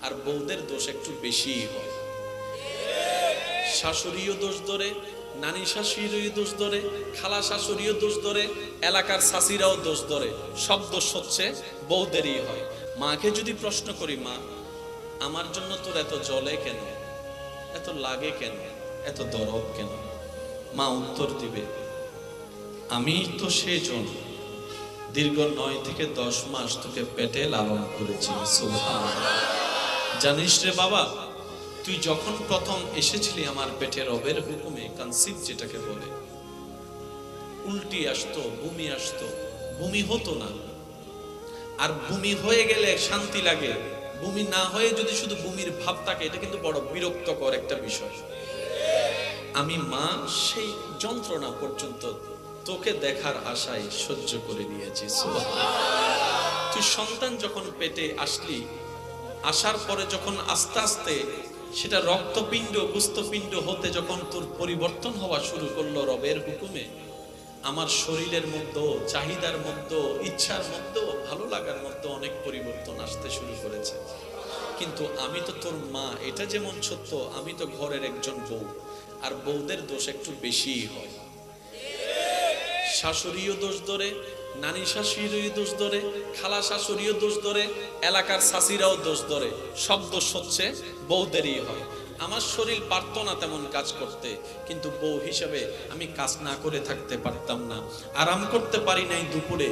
আর বউদের দোষ একটু বেশিই হয়। শাশুড়িও দোষ ধরে, নানি শাশুড়িও দোষ ধরে, খালা শাশুড়িও দোষ ধরে, এলাকার শাশুড়িরাও দোষ ধরে। সব দোষ হচ্ছে বউদেরই হয়। মাকে যদি প্রশ্ন করি, মা আমার জন্য তোর এত জ্বলে কেন, এত লাগে কেন, এত দরদ কেন? মা উত্তর দিবে, আমি তো সেই জন্য দীর্ঘ 9 থেকে 10 মাস তোকে পেটে লালন করেছি। সুবহানাল্লাহ। জানিস রে বাবা, তুই যখন প্রথম এসেছিলি আমার পেটে রবের হুকুমে, কনসিভ যেটাকে বলে, উল্টি আসতো, বমি আসতো, বমি হতো না। আর বমি হয়ে গেলে শান্তি লাগে, বমি না হয়ে যদি শুধু বমির ভাব থাকে, এটা কিন্তু বড় বিরক্তকর একটা বিষয়। আমি মা সেই যন্ত্রণা পর্যন্ত তোকে দেখার আশায় সহ্য করে নিয়েছি। তুই সন্তান যখন পেটে আসলি, আসার পরে যখন আস্তে আস্তে সেটা রক্তপিণ্ড গুস্তপিণ্ড হতে যখন তোর পরিবর্তন হওয়া শুরু করলো রবের হুকুমে, আমার শরীরের মধ্যে, চাহিদার মধ্যে, ইচ্ছার মধ্যে, ভালো লাগার মধ্যে অনেক পরিবর্তন আসতে শুরু করেছে। কিন্তু আমি তো তোর মা, এটা যেমন সত্য, আমি তো ঘরের একজন বউ। আর বউদের দোষ একটু বেশিই হয়। শাশুড়িও দোষ ধরে, নানি শাশুড়িও দোষ ধরে, খালা শাশুড়িও দোষ ধরে, এলাকার শাশুড়িরাও দোষ ধরে। সব দোষ হচ্ছে বউদেরই হয়। আমার শরীর পারতো না তেমন কাজ করতে, কিন্তু বউ হিসেবে আমি কাজ না করে থাকতে পারতাম না। আরাম করতে পারি নাই দুপুরে,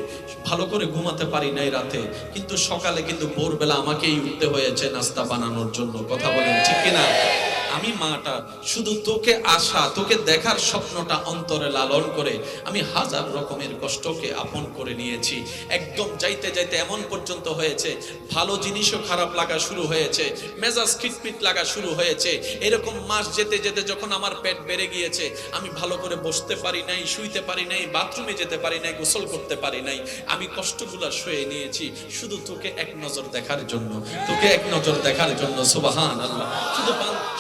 ভালো করে ঘুমাতে পারি নাই রাতে, কিন্তু সকালে কিন্তু ভোরবেলা আমাকেই উঠতে হয়েছে নাস্তা বানানোর জন্য। কথা বলেন ঠিক কিনা? আমি মাটা শুধু তোকে আশা, তোকে দেখার স্বপ্নটা অন্তরে লালন করে আমি হাজার রকমের কষ্টকে আপন করে নিয়েছি। একদম যাইতে যাইতে এমন পর্যন্ত হয়েছে, ভালো জিনিসও খারাপ লাগা শুরু হয়েছে, মেজাজ খিটপিট লাগা শুরু হয়েছে। এরকম মাস যেতে যেতে যখন আমার পেট বেড়ে গিয়েছে, আমি ভালো করে বসতে পারি নাই, শুইতে পারি নাই, বাথরুমে যেতে পারি নাই, গোসল করতে পারি নাই। আমি কষ্টগুলা সয়ে নিয়েছি শুধু তোকে এক নজর দেখার জন্য, তোকে এক নজর দেখার জন্য। সুবহানাল্লাহ। শুধু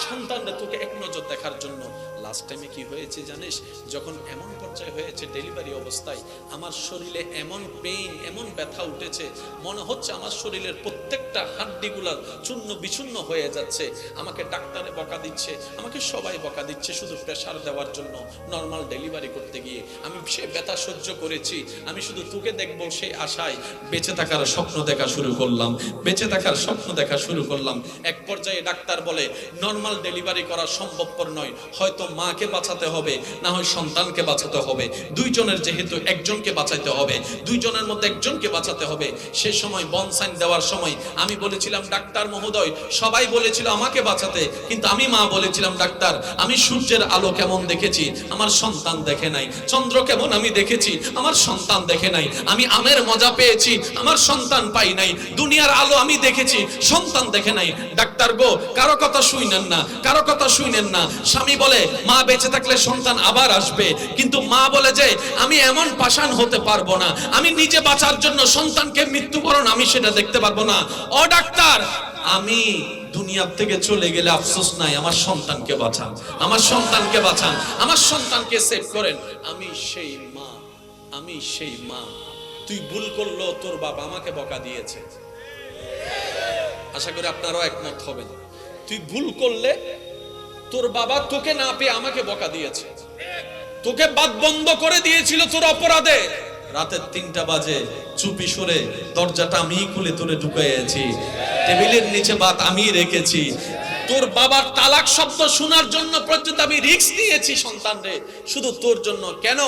সন্তানরা তোকে এক নজর দেখার জন্য। লাস্ট টাইমে কি হয়েছে জানিস? যখন এমন পর্যায়ে হয়েছে ডেলিভারি অবস্থায়, আমার শরীরে এমন পেইন, এমন ব্যথা উঠেছে, মনে হচ্ছে আমার শরীরের প্রত্যেকটা হাড্ডিগুলা চূর্ণ বিচূর্ণ হয়ে যাচ্ছে। আমাকে ডাক্তারে বকা দিচ্ছে, আমাকে সবাই বকা দিচ্ছে শুধু প্রেসার দেওয়ার জন্য নর্মাল ডেলিভারি করতে গিয়ে। আমি সে ব্যথা সহ্য করেছি, আমি শুধু তোকে দেখবো সেই আশায় বেঁচে থাকার স্বপ্ন দেখা শুরু করলাম, বেঁচে থাকার স্বপ্ন দেখা শুরু করলাম। এক পর্যায়ে ডাক্তার বলে নর্মাল ডেলিভারি করা সম্ভবপর নয়, হয়তো মাকে বাঁচাতে হবে, না হয় সন্তানকে বাঁচাতে হবে। দুইজনের যেহেতু একজনকে বাঁচাইতে হবে, দুইজনের মধ্যে একজনকে বাঁচাতে হবে। সে সময় বনসাইন দেওয়ার সময় আমি বলেছিলাম, ডাক্তার মহোদয়, সবাই বলেছিল আমাকে বাঁচাতে, কিন্তু আমি মা বলেছিলাম, ডাক্তার আমি সূর্যের আলো কেমন দেখেছি, আমার সন্তান দেখে নাই। চন্দ্র কেমন আমি দেখেছি, আমার সন্তান দেখে নাই। আমি আমের মজা পেয়েছি, আমার সন্তান পাই নাই। দুনিয়ার আলো আমি দেখেছি, সন্তান দেখে নাই। ডাক্তার গো, কারো কথা শুনেন না, কারো কথা শুনেন না। স্বামী বলে মা বেঁচে থাকলে সন্তান আবার আসবে, কিন্তু মা বলে যে আমি এমন পাষাণ হতে পারবো না, আমি নিজে বাঁচার জন্য সন্তানকে মৃত্যুবরণ আমি সেটা দেখতে পারবো না। ও ডাক্তার, আমি দুনিয়ার থেকে চলে গেলে আফসোস নাই, আমার সন্তানকে বাঁচান, আমার সন্তানকে বাঁচান, আমার সন্তানকে সেভ করেন। আমি সেই মা, আমি সেই মা। তুই ভুল করলো, তোর বাবা আমাকে বকা দিয়েছে। আশা করি আপনারাও একমত হবেন। তুই ভুল করলে তোর বাবা তোকে না পেয়ে আমাকে বকা দিয়েছে, তোকে বাত বন্ধ করে দিয়েছিল তোর অপরাধে। রাতের 3টা বাজে চুপি সরে দরজাটা আমি খুলে তোরে ঢুকাইয়েছি, টেবিলের নিচে ভাত আমি রেখেছি। তোর বাবার তালাক শব্দ শোনার জন্য পর্যন্ত আমি রিস্ক নিয়েছি সন্তানরে, শুধু তোর জন্য। কেন?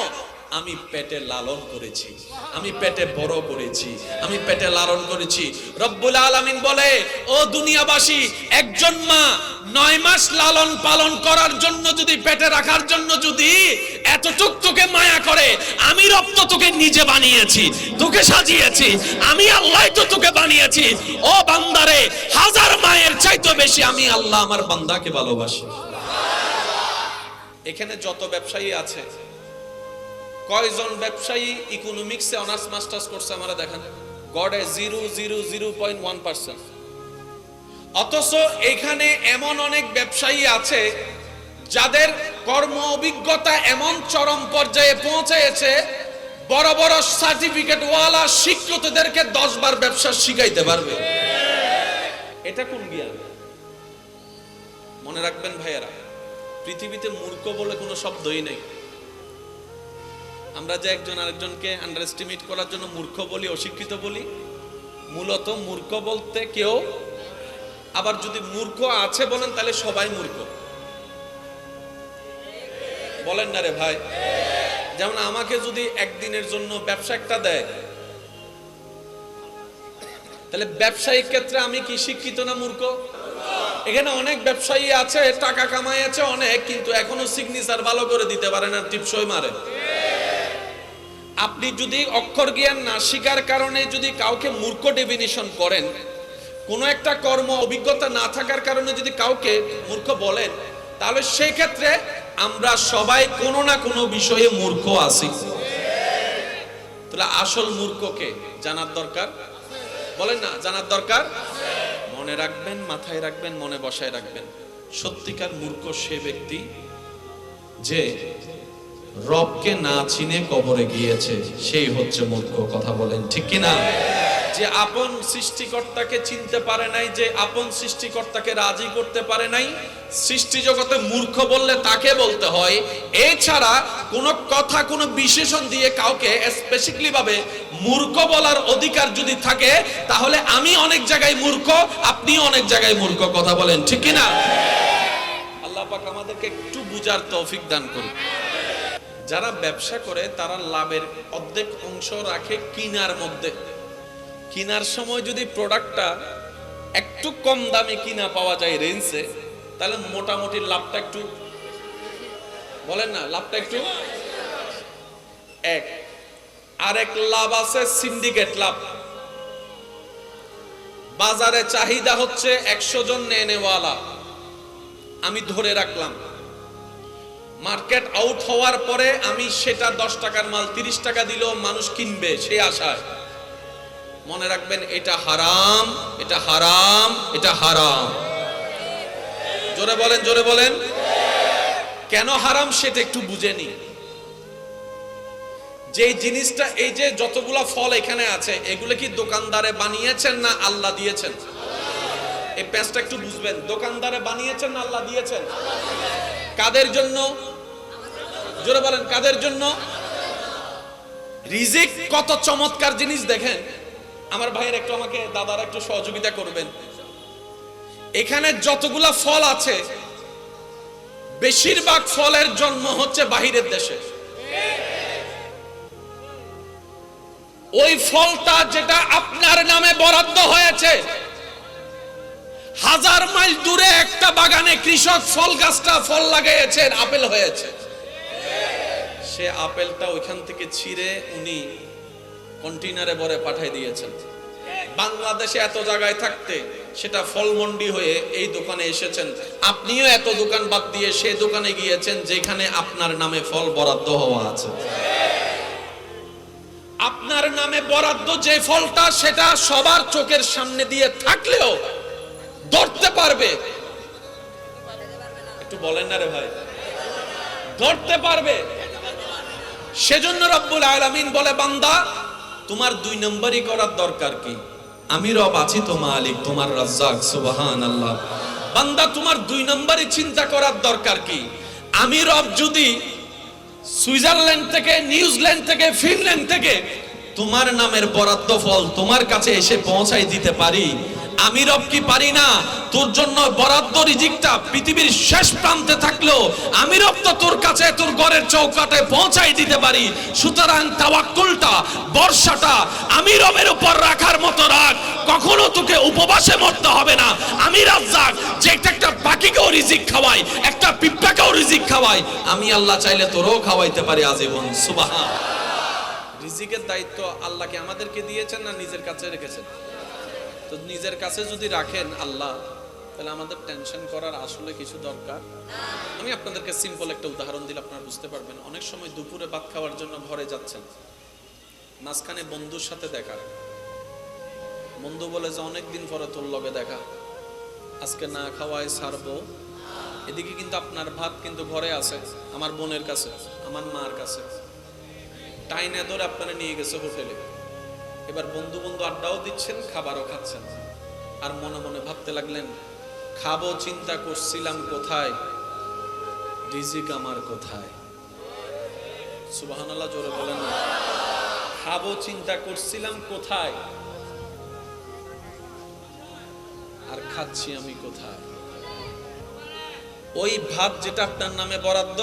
আমি পেটে লালন করেছি, আমি পেটে বড় করেছি, আমি পেটে লালন করেছি। রব্বুল আলামিন বলে, ও দুনিয়াবাসী, একজন মা 9 মাস লালন পালন করার জন্য যদি, পেটে রাখার জন্য যদি এতটুক তোকে মায়া করে, আমি রব তো তোকে নিজে বানিয়েছি, তোকে সাজিয়েছি, আমি আল্লাহ তো তোকে বানিয়েছি। ও বান্দারে, হাজার মায়ের চাইতে বেশি আমি আল্লাহ আমার বান্দাকে ভালোবাসি। এখানে যত ব্যবসায়ী আছে, কয়জন ব্যবসায়ী ইকোনমিক্সে অনার্স মাস্টার্স করছে আমরা দেখান? গড়ে 0.001%। অথচ এখানে এমন অনেক ব্যবসায়ী আছে যাদের কর্ম অভিজ্ঞতা এমন চরম পর্যায়ে পৌঁছেছে, বড় বড় সার্টিফিকেট ওয়ালা শিক্ষকদেরকে 10 বার ব্যবসা শিখাইতে পারবে। এটা কোন জ্ঞান? মনে রাখবেন ভাইয়েরা, পৃথিবীতে মূর্খ বলে কোনো শব্দই নেই। আমরা যে একজন আরেকজনকে আন্ডার এস্টিমেট করার জন্য মূর্খ বলি, অশিক্ষিত বলি, মূলত মূর্খ বলতে কেউ, আবার যদি মূর্খ আছে বলেন তাহলে সবাই মূর্খ। বলেন না রে ভাই? যেমন আমাকে যদি একদিনের জন্য ব্যবসা একটা দেয়, তাহলে ব্যবসায়িক ক্ষেত্রে আমি কি শিক্ষিত না মূর্খ? এখানে অনেক ব্যবসায়ী আছে, টাকা কামাই আছে অনেক, কিন্তু এখনো সিগনেচার ভালো করে দিতে পারে না, টিপসই মারে। আপনি যদি অক্ষর জ্ঞান না শিকার কারণে যদি কাউকে মূর্খ ডেফিনিশন করেন, কোনো একটা কর্ম অভিজ্ঞতা না থাকার কারণে যদি কাউকে মূর্খ বলেন, তাহলে সেই ক্ষেত্রে আমরা সবাই কোনো না কোনো বিষয়ে মূর্খ আছি। তাহলে আসল মূর্খকে জানার দরকার, বলেন না? জানার দরকার। মনে রাখবেন, মাথায় রাখবেন, মনে বসায় রাখবেন, সত্যিকার মূর্খ সে ব্যক্তি যে রবকে না চিনে কবরে গিয়েছে, সেই হচ্ছে মূর্খ। কথা বলেন ঠিক কিনা? যে আপন সৃষ্টিকর্তাকে চিনতে পারে নাই, যে আপন সৃষ্টিকর্তাকে রাজি করতে পারে নাই, সৃষ্টি জগতে মূর্খ বললে তাকে বলতে হয়। এছাড়া কোনো কথা, কোনো বিশেষণ দিয়ে কাউকে স্পেসিফিকলি ভাবে মূর্খ বলার অধিকার যদি থাকে, তাহলে আমি অনেক জায়গায় মূর্খ, আপনি অনেক জায়গায় মূর্খ। কথা বলেন ঠিক কিনা? আল্লাহ পাক আমাদেরকে একটু বুঝার তৌফিক দান করুন। যারা ব্যবসা করে তারা লাভের অর্ধেক অংশ রাখে কিনার মধ্যে। কিনার সময় যদি প্রোডাক্টটা একটু কম দামে কিনা পাওয়া যায় রেঞ্জে, তাহলে মোটামুটি লাভটা একটু, বলেন না, লাভটা একটু এক। আরেক লাভ আছে সিন্ডিকেট লাভ। বাজারে চাহিদা হচ্ছে 100 জন নেওয়ালা, আমি ধরে রাখলাম। মার্কেট আউট হওয়ার পরে আমি সেটা 10 টাকার মাল 30 টাকা দিলেও মানুষ কিনবে সেই আশায়। মনে রাখবেন, এটা হারাম, এটা হারাম, এটা হারাম। জোরে বলেন, জোরে বলেন। কেন হারাম সেটা একটু বুঝে নি। যে জিনিসটা, এই যে যতগুলা ফল এখানে আছে, এগুলো কি দোকানদারে বানিয়েছেন না আল্লাহ দিয়েছেন? এই প্যাচটা একটু বুঝবেন। দোকানদারে বানিয়েছেন না আল্লাহ দিয়েছেন? কাদের জন্য? জোরে বলেন, কাদের জন্য? রিজিক কত চমৎকার জিনিস দেখেন। আমার ভাইয়ের একটু, আমাকে দাদারা একটু সহযোগিতা করবেন। এখানে যতগুলা ফল আছে, বেশিরভাগ ফলের জন্ম হচ্ছে বাহিরের দেশে। ওই ফলটা যেটা আপনার নামে বরাদ্দ হয়েছে, 1000 মাইল দূরে একটা বাগানে কৃষক ফল গাছটা ফল লাগিয়েছেন, আপেল হয়েছে। সে আপেলটা ওইখান থেকে ছিঁড়ে উনি কন্টেইনারে ভরে পাঠিয়ে দিয়েছেন। বাংলাদেশে এত জায়গায় থাকতে সেটা ফলমন্ডি হয়ে এই দোকানে এসেছেন। আপনিও এত দোকান বাদ দিয়ে সেই দোকানে গিয়েছেন যেখানে আপনার নামে ফল বরাদ্দ হওয়া আছে। আপনার নামে বরাদ্দ যে ফলটা, সেটা সবার চোখের সামনে দিয়ে থাকলেও ধরতে পারবে, একটু বলেন না রে ভাই, ধরতে পারবে। সেজন্য রব্বুল আলামিন বলে, বান্দা তোমার 2 নম্বরই করার দরকার কি? আমি রব আছি তো মালিক, তোমার রাজ্জাক। সুবহানাল্লাহ। বান্দা তোমার 2 নম্বরই চিন্তা করার দরকার কি? আমি রব যদি সুইজারল্যান্ড থেকে, নিউজিল্যান্ড থেকে, ফিনল্যান্ড থেকে তোমার নামের বরাদ্দ ফল তোমার কাছে এসে পৌঁছাই দিতে পারি, আমি রব কি পারি না তোর জন্য বরাদ্দ রিজিকটা পৃথিবীর শেষ প্রান্তে থাকলেও আমি রব তো তোর কাছে, তোর ঘরের চৌকাঠে পৌঁছাই দিতে পারি। সুতরাং তাওয়াক্কুলটা, ভরসাটা আমি রবের উপর রাখার মতো রাখ। কখনো তোকে উপবাসে মরতে হবে না। আমি রাজ্জাক, যে একটা পাখিকেও রিজিক খাওয়াই, একটা পিঁপড়াকেও রিজিক খাওয়াই। আমি আল্লাহ চাইলে তোরও খাওয়াইতে পারি আজীবন। সুবহান। রিজিকের দায়িত্ব আল্লাহকে আমাদেরকে দিয়েছেন না নিজের কাছে রেখেছেন? তো নিজের কাছে যদি রাখেন আল্লাহ, তাহলে আমাদের টেনশন করার আসলে কিছু দরকার। আমি আপনাদেরকে সিম্পল একটা উদাহরণ দিলে আপনারা বুঝতে পারবেন। অনেক সময় দুপুরে ভাত খাওয়ার জন্য ঘরে যাচ্ছেন, মাঝখানে বন্ধুর সাথে দেখা। বন্ধু বলে যে অনেকদিন পরে তোর লগে দেখা, আজকে না খাওয়ায় ছাড়বো। এদিকে কিন্তু আপনার ভাত কিন্তু ঘরে আছে, আমার বোনের কাছে, আমার মার কাছে। টাইনে ধরে আপনারা নিয়ে গেছে হোটেলে। এবার বন্ধু বন্ধু আড্ডাও দিচ্ছেন, খাবারও খাচ্ছেন। আর মনে মনে ভাবতে লাগলেন, খাবো চিন্তা করছিলাম কোথায়, রিজিক আমার কোথায়। সুবহানাল্লাহ, জোরে বলেন না। খাবো চিন্তা করছিলাম কোথায়, আর খাচ্ছি আমি কোথায়। ওই ভাত যেটা আপনার নামে বরাদ্দ,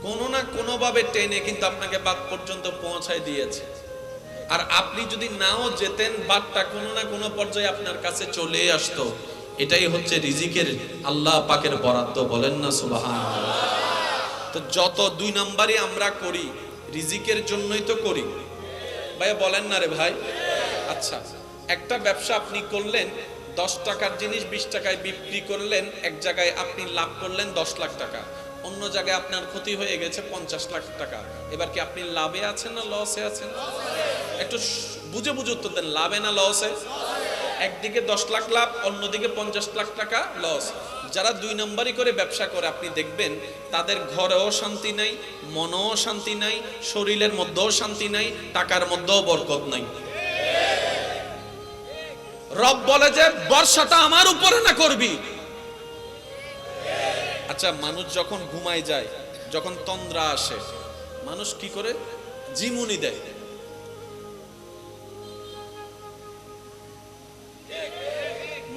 কোনো না কোনো ভাবে টেনে কিন্তু আপনাকে বাদ পর্যন্ত পৌঁছায় দিয়েছে। আর আপনি যদি নাও যেতেন, বাদটা কোনো না কোনো পর্যায়ে আপনার কাছে চলে আসতো। এটাই হচ্ছে রিজিকের আল্লাহ পাকের বরাদ্দ, বলেন না সুবহানাল্লাহ। তো যত 2 নাম্বারই আমরা করি, রিজিকের জন্যই তো করি। ভাইয়া বলেন না রে ভাই। আচ্ছা, একটা ব্যবসা আপনি করলেন, 10 টাকার জিনিস 20 টাকায় বিক্রি করলেন, এক জায়গায় আপনি লাভ করলেন 10 লাখ টাকা, অন্য জায়গায় আপনার ক্ষতি হয়ে গেছে 50 লাখ টাকা। এবার কি আপনি লাভে আছেন না লসে আছেন? একটু বুঝে বুঝে উত্তর দেন, লাভে না লসে? একদিকে 10 লাখ লাভ, অন্যদিকে 50 লাখ টাকা লস। যারা 2 নাম্বারই করে ব্যবসা করে, আপনি দেখবেন তাদের ঘরেও শান্তি নাই, মনেও শান্তি নাই, শরীরের মধ্যেও শান্তি নাই, টাকার মধ্যেও বরকত নাই। রব বলে যে বর্ষাটা আমার উপরে না করবি। আচ্ছা, মানুষ যখন ঘুমায় যায়, যখন তন্দ্রা আসে, মানুষ কি করে? জিমুনি দেয়।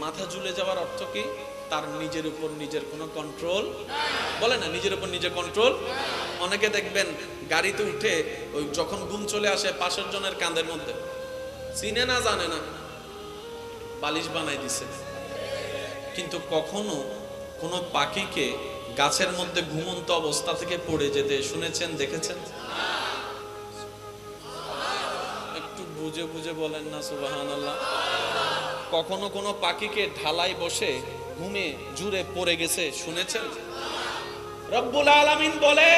মাথা ঝুলে যাওয়ার অর্থ কি? তার নিজের উপর নিজের কোনো কন্ট্রোল, বলে না, নিজের উপর নিজের কন্ট্রোল। অনেকে দেখবেন গাড়িতে উঠে ওই যখন ঘুম চলে আসে, পাশের জনের কাঁধের মধ্যে, চিনে না জানে না, বালিশ বানাই দিছে। কিন্তু কখনো কোনো পাখিকে গাছের মধ্যে ঘুমন্ত অবস্থা থেকে পড়ে যেতে শুনেছেন, দেখেছেন? একটু বুঝে বুঝে বলেন না সুবহানাল্লাহ। কখনো কোনো পাখিকে ঢালাই বসে ঘুমে জুড়ে পড়ে গেছে শুনেছেন? রব্বুল আলামিন বলে,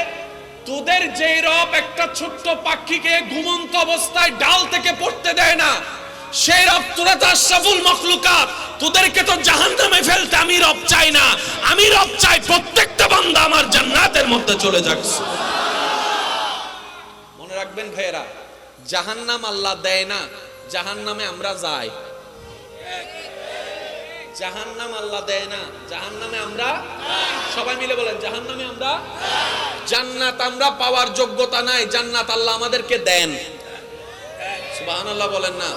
তোদের যে রব একটা ছোট্ট পাখিকে ঘুমন্ত অবস্থায় ডাল থেকে পড়তে দেয় না, সেই রব তোরা তো আশরাফুল মাখলুকাত, তোদেরকে তো জাহান্নামে ফেলতে আমি রব চাই না। আমি রব চাই প্রত্যেকটা বান্দা আমার জান্নাতের মধ্যে চলে যাক। মনে রাখবেন ভাইয়েরা, জাহান্নাম আল্লাহ দেয় না, জাহান্নামে আমরা যাই। জাহান্নাম আল্লাহ দেয় না, জাহান্নামে আমরা, সবাই মিলে বলেন, জাহান্নামে আমরা। জান্নাত আমরা পাওয়ার যোগ্যতা নাই, জান্নাত আল্লাহ আমাদেরকে দেন। সুবহানাল্লাহ বলেন না।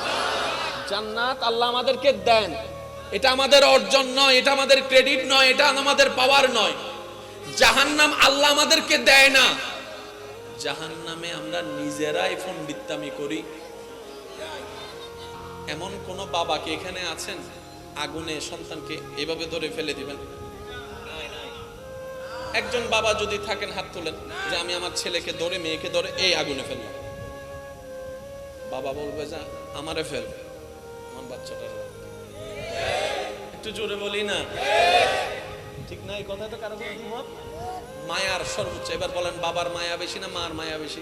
জান্নাত আল্লাহ আমাদেরকে দেন, এটা আমাদের অর্জন নয়, এটা আমাদের ক্রেডিট নয়, এটা আমাদের পাওয়ার নয়। জাহান্নাম আল্লাহ আমাদেরকে দেয় না, জাহান্নামে আমরা নিজেরাই পণ্ডিতামি করি। এমন কোন বাবা কি এখানে আছেন আগুনে সন্তানকে এভাবে ধরে ফেলে দিবেন? একজন বাবা যদি থাকেন, হাত তোলেন যে আমি আমার ছেলেকে ধরে, মেয়েকে ধরে এই আগুনে ফেললাম। বাবা বলবে যে আমারে ফেল, আমার বাচ্চাটা। একটু জোরে বলি না, ঠিক না? এই কথা তো কারো কোনো দ্বিমত? মায়ার সর্বোচ্চ। এবার বলেন, বাবার মায়া বেশি না মার মায়া বেশি?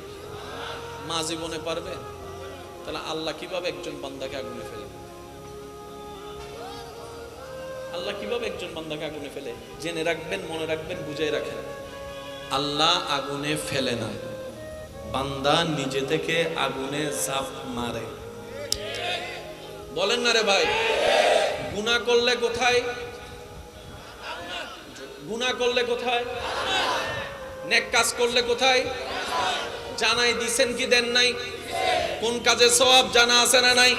মা জীবনে পারবে? তাহলে আল্লাহ কিভাবে একজন বান্দাকে আগুনে ফেলে? আল্লাহ কিভাবে একজন বান্দাকে আগুনে ফেলে? জেনে রাখবেন, মনে রাখবেন, বুঝে রাখেন, আল্লাহ আগুনে ফেলে না, বান্দা নিজে থেকে আগুনে ঝাঁপ মারে। বলেন না রে ভাই? গুনাহ করলে কোথায়? গুনাহ করলে কোথায়? নেক কাজ করলে কোথায়? জানাই দিছেন কি দেন নাই? কোন কাজে সওয়াব জানা আছে না নাই?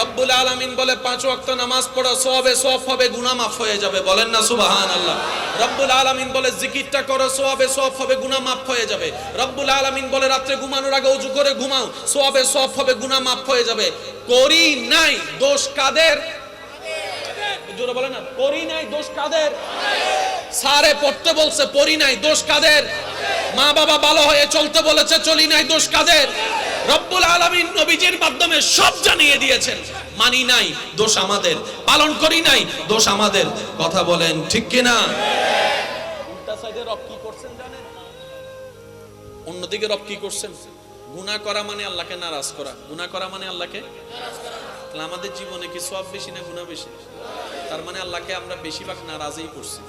রব্বুল আলামিন বলে 5 ওয়াক্ত নামাজ পড়ো, সওয়াবে সওয়াব হবে, গুনাহ মাফ হয়ে যাবে। বলেন না সুবহানাল্লাহ। রব্বুল আলামিন বলে জিকিরটা করো, সওয়াবে সওয়াব হবে, গুনাহ মাফ হয়ে যাবে। রব্বুল আলামিন বলে রাতে ঘুমানোর আগে ওযু করে ঘুমাও, সওয়াবে সওয়াব হবে, গুনাহ মাফ হয়ে যাবে। করি নাই, দোষ কাদের? জোরে বলেন না, করি নাই, দোষ কাদের? সারে পড়তে বলছে, পড়ি নাই, দোষ কাদের? মা বাবা ভালো হয়ে চলতে বলেছে, চলি নাই, দোষ কাদের? রব্বুল আলামিন নবীজির মাধ্যমে সব জানিয়ে দিয়েছেন, মানি নাই, দোষ আমাদের, পালন করি নাই, দোষ আমাদের। কথা বলেন ঠিক কিনা? উল্টা সাইডে রব কি করছেন জানেন? অন্যদিকে রব কি করছেন? গুনাহ করা মানে আল্লাহকে নারাজ করা, গুনাহ করা মানে আল্লাহকে নারাজ করা। তাহলে আমাদের জীবনে কি সওয়াব বেশি না গুনাহ বেশি? তার মানে আল্লাহকে আমরা বেশিরভাগ নারাজই করছি।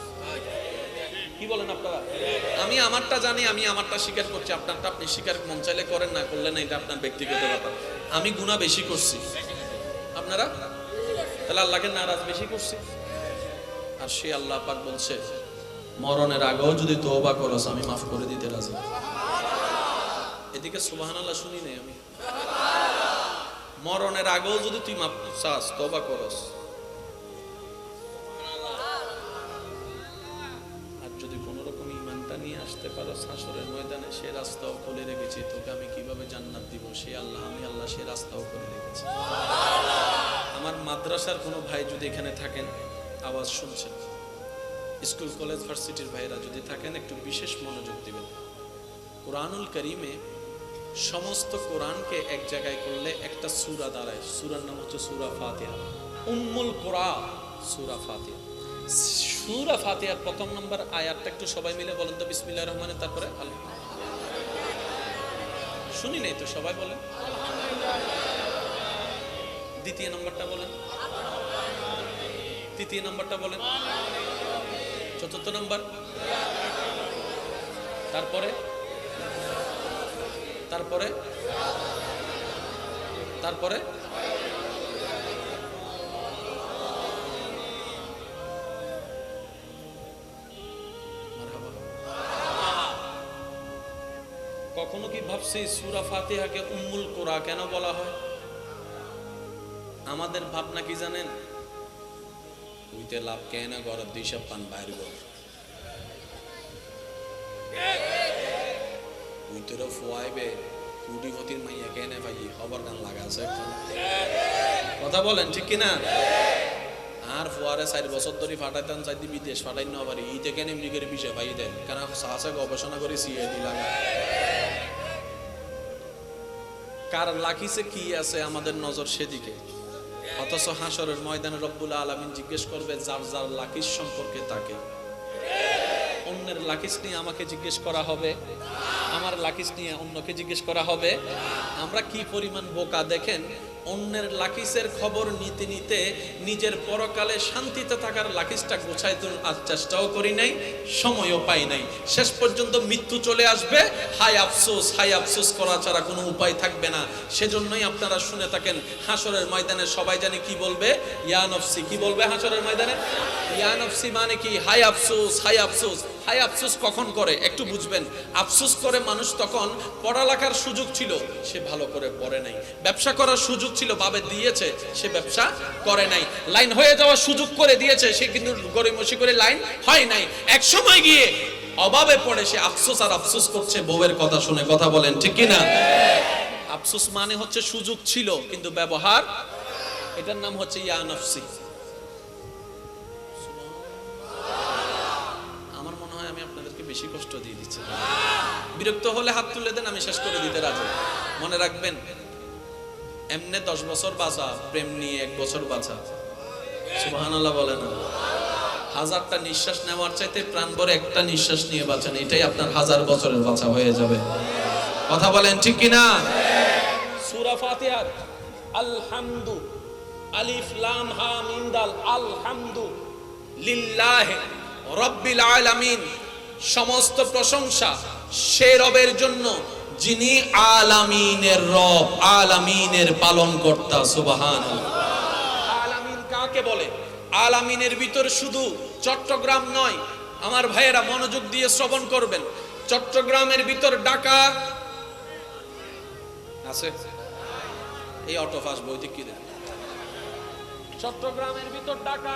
কি বলেন আপনারা? আমি আমারটা জানি, আমি আমারটা স্বীকার করছি, আপনারটা আপনি স্বীকার মন চাইলে করেন, না করলে না, এটা আপনার ব্যক্তিগত ব্যাপার। আমি গুনাহ বেশি করছি, আপনারা তাহলে আল্লাহকে নারাজ বেশি করছি। আর সে আল্লাহ পাক বলছে মরণের আগেও যদি তওবা করস আমি মাফ করে দিতে রাজি। এদিকে সুবহানাল্লাহ শুনি নাই আমি। মরণের আগেও যদি তুই মাফ চাস, তওবা করস, আর যদি কোন রকম ঈমানটা নিয়ে আসতে পারস হাসরের ময়দানে, সে রাস্তাও খুলে রেখেছি। তোকে আমি কিভাবে জান্নাত দিব সে আল্লাহ, আমি আল্লাহ সে রাস্তাও করে রেখেছি। আমার মাদ্রাসার কোনো ভাই যদি এখানে থাকেন, আওয়াজ শুনছেন, স্কুল কলেজ ভার্সিটির ভাইরা যদি থাকেন, একটু বিশেষ মনোযোগ দিবেন। কোরআনুল কারীমে সমস্ত কোরআনকে এক জায়গায় করলে একটা সূরা দাঁড়ায়। সূরার নাম হচ্ছে সূরা ফাতিহা, উম্মুল কোরআন সূরা ফাতিহা। সূরা ফাতিহার প্রথম নম্বর আয়াতটা একটু সবাই মিলে বলেন তো, বিসমিল্লাহির রহমানির, তারপরে শুনি নাই তো সবাই বলেন। দ্বিতীয় নম্বরটা বলেন, তৃতীয় নম্বরটা বলেন, চতুর্থ নম্বর, তারপরে তারপরে তারপরে কখনো কি ভাবছি সূরা ফাতিহাকে উম্মুল কোরআন কেন বলা হয়? আমাদের ভাবনা কি জানেন? উইতে লাভ কেন ঘর দিশা পান বাইর ঘর উইতেরও ফুয়াইবে কুটিপতির মাইয়া কেন ভাই খবর গান লাগা আছে। কথা বলেন ঠিক কিনা? আর ফুয়ারে 4 বছর ধরে ফাটাইতাম, চাইতে বিদেশ ফাটাই না পারি, ইতে কেন এমনি করে বিষয় পাই দেন, কারণ সাহসে গবেষণা করে সিআইডি লাগা। কার লাকিসে কি আছে আমাদের নজর সেদিকে, অথচ হাসরের ময়দানে রব্বুল আলামিন জিজ্ঞেস করবে যার যার লাকিস সম্পর্কে তাকে। অন্যের লাকিস নিয়ে আমাকে জিজ্ঞেস করা হবে, আমার লাকিস নিয়ে অন্যকে জিজ্ঞেস করা হবে। আমরা কি পরিমাণ বোকা দেখেন, অন্যের লাকিসের খবর নিতে নিতে নিজের পরকালে শান্তিতে থাকার লাকিসটা গোছাইতে আর চেষ্টাও করি নাই, সময়ও পাই নাই। শেষ পর্যন্ত মৃত্যু চলে আসবে, হাই আফসোস করা ছাড়া কোনো উপায় থাকবে না। সেজন্যই আপনারা শুনে থাকেন হাসরের ময়দানে সবাই জানে কি বলবে, ইয়া নফসি। কি বলবে হাসরের ময়দানে? ইয়া নফসি মানে কি? হাই আফসোস। হাই আফসোস কখন করে একটু বুঝবেন। আফসোস করে মানুষ তখন পড়ালেখার সুযোগ ছিল, সে ভালো করে পড়ে নাই। ব্যবসা করার সুযোগ ছিল, বাবে দিয়েছে, সে ব্যবসা করে নাই। লাইন হয়ে যাওয়ার সুযোগ করে দিয়েছে, সে কিন্তু গরিমসি করে লাইন হয় নাই। এক সময় গিয়ে অভাবে পড়ে সে আফসোস আর আফসোস করছে বউয়ের কথা শুনে। কথা বলেন ঠিক কিনা? আফসোস মানে হচ্ছে সুযোগ ছিল কিন্তু ব্যবহার, এটার নাম হচ্ছে ইয়া নফসি। আমি আপনাদেরকে বেশি কষ্ট দিয়ে দিচ্ছি, বিরক্ত হলে হাত তুলে দেন, আমি শেষ করে দিতে রাজি। মনে রাখবেন, এমনে 10 বছর বাঁচা, প্রেম নিয়ে 1 বছর বাঁচা। সুবহানাল্লাহ বলে না? 1000টা নিঃশ্বাস নেওয়ার চাইতে প্রাণ ভরে একটা নিঃশ্বাস নিয়ে বাঁচেন, এটাই আপনার 1000 বছরের বাঁচা হয়ে যাবে। কথা বলেন ঠিক কিনা? সূরা ফাতিহা আলহামদু, আলিফ লাম হা মিম দাল, আলহামদু লিল্লাহি রব্বিল আলামিন। সমস্ত প্রশংসা সে রবের জন্য যিনি আলামিনের রব, আলামিনের পালনকর্তা। সুবহানাল্লাহ। আলামিন কাকে বলে? আলামিনের ভিতর শুধু চট্টগ্রাম নয়, আমার ভাইয়েরা মনোযোগ দিয়ে শ্রবণ করবেন। চট্টগ্রামের ভিতর ঢাকা আছে, এই অটো ফাস বইতে কি দেন? চট্টগ্রামের ভিতর ঢাকা,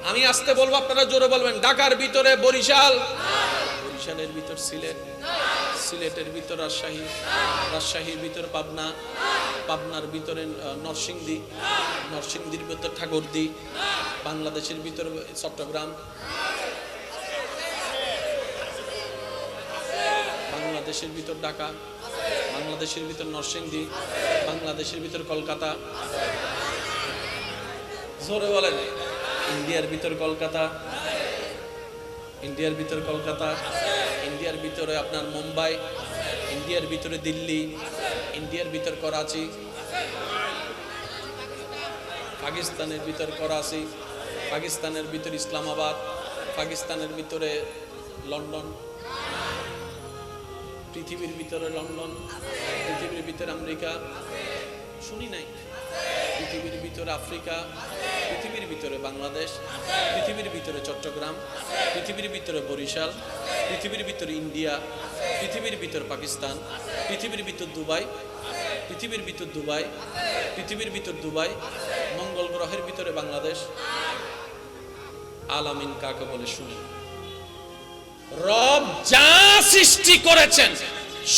আমি আসতে বলবো আপনারা জোরে বলবেন। ঢাকার ভিতরে বরিশাল, বরিশালের ভিতর সিলেট, সিলেটের ভিতর রাজশাহী, রাজশাহীর ভিতর পাবনা, পাবনার ভিতরে নরসিংদী, নরসিংদীর ভিতর ঠাকুরদী, বাংলাদেশের ভিতর চট্টগ্রাম, বাংলাদেশের ভিতর ঢাকা, বাংলাদেশের ভিতর নরসিংদী, বাংলাদেশের ভিতর কলকাতা। জোরে বলেন। ইন্ডিয়ার ভিতর কলকাতা, ইন্ডিয়ার ভিতর কলকাতা, ইন্ডিয়ার ভিতরে আপনার মুম্বাই, ইন্ডিয়ার ভিতরে দিল্লি, ইন্ডিয়ার ভিতর করাচি, পাকিস্তানের ভিতর করাচি, পাকিস্তানের ভিতর ইসলামাবাদ, পাকিস্তানের ভিতরে লন্ডন, পৃথিবীর ভিতরে লন্ডন, পৃথিবীর ভিতরে আমেরিকা। শুনি নাই? পৃথিবীর ভিতরে আফ্রিকা, পৃথিবীর ভিতরে বাংলাদেশ, পৃথিবীর ভিতরে চট্টগ্রাম, পৃথিবীর ভিতরে বরিশাল, পৃথিবীর ভিতরে ইন্ডিয়া, পৃথিবীর ভিতরে পাকিস্তান, পৃথিবীর ভিতর দুবাই, পৃথিবীর ভিতর দুবাই, পৃথিবীর ভিতর দুবাই, মঙ্গল গ্রহের ভিতরে বাংলাদেশ। আলামিন কাকে বলে শুনি। রব যা সৃষ্টি করেছেন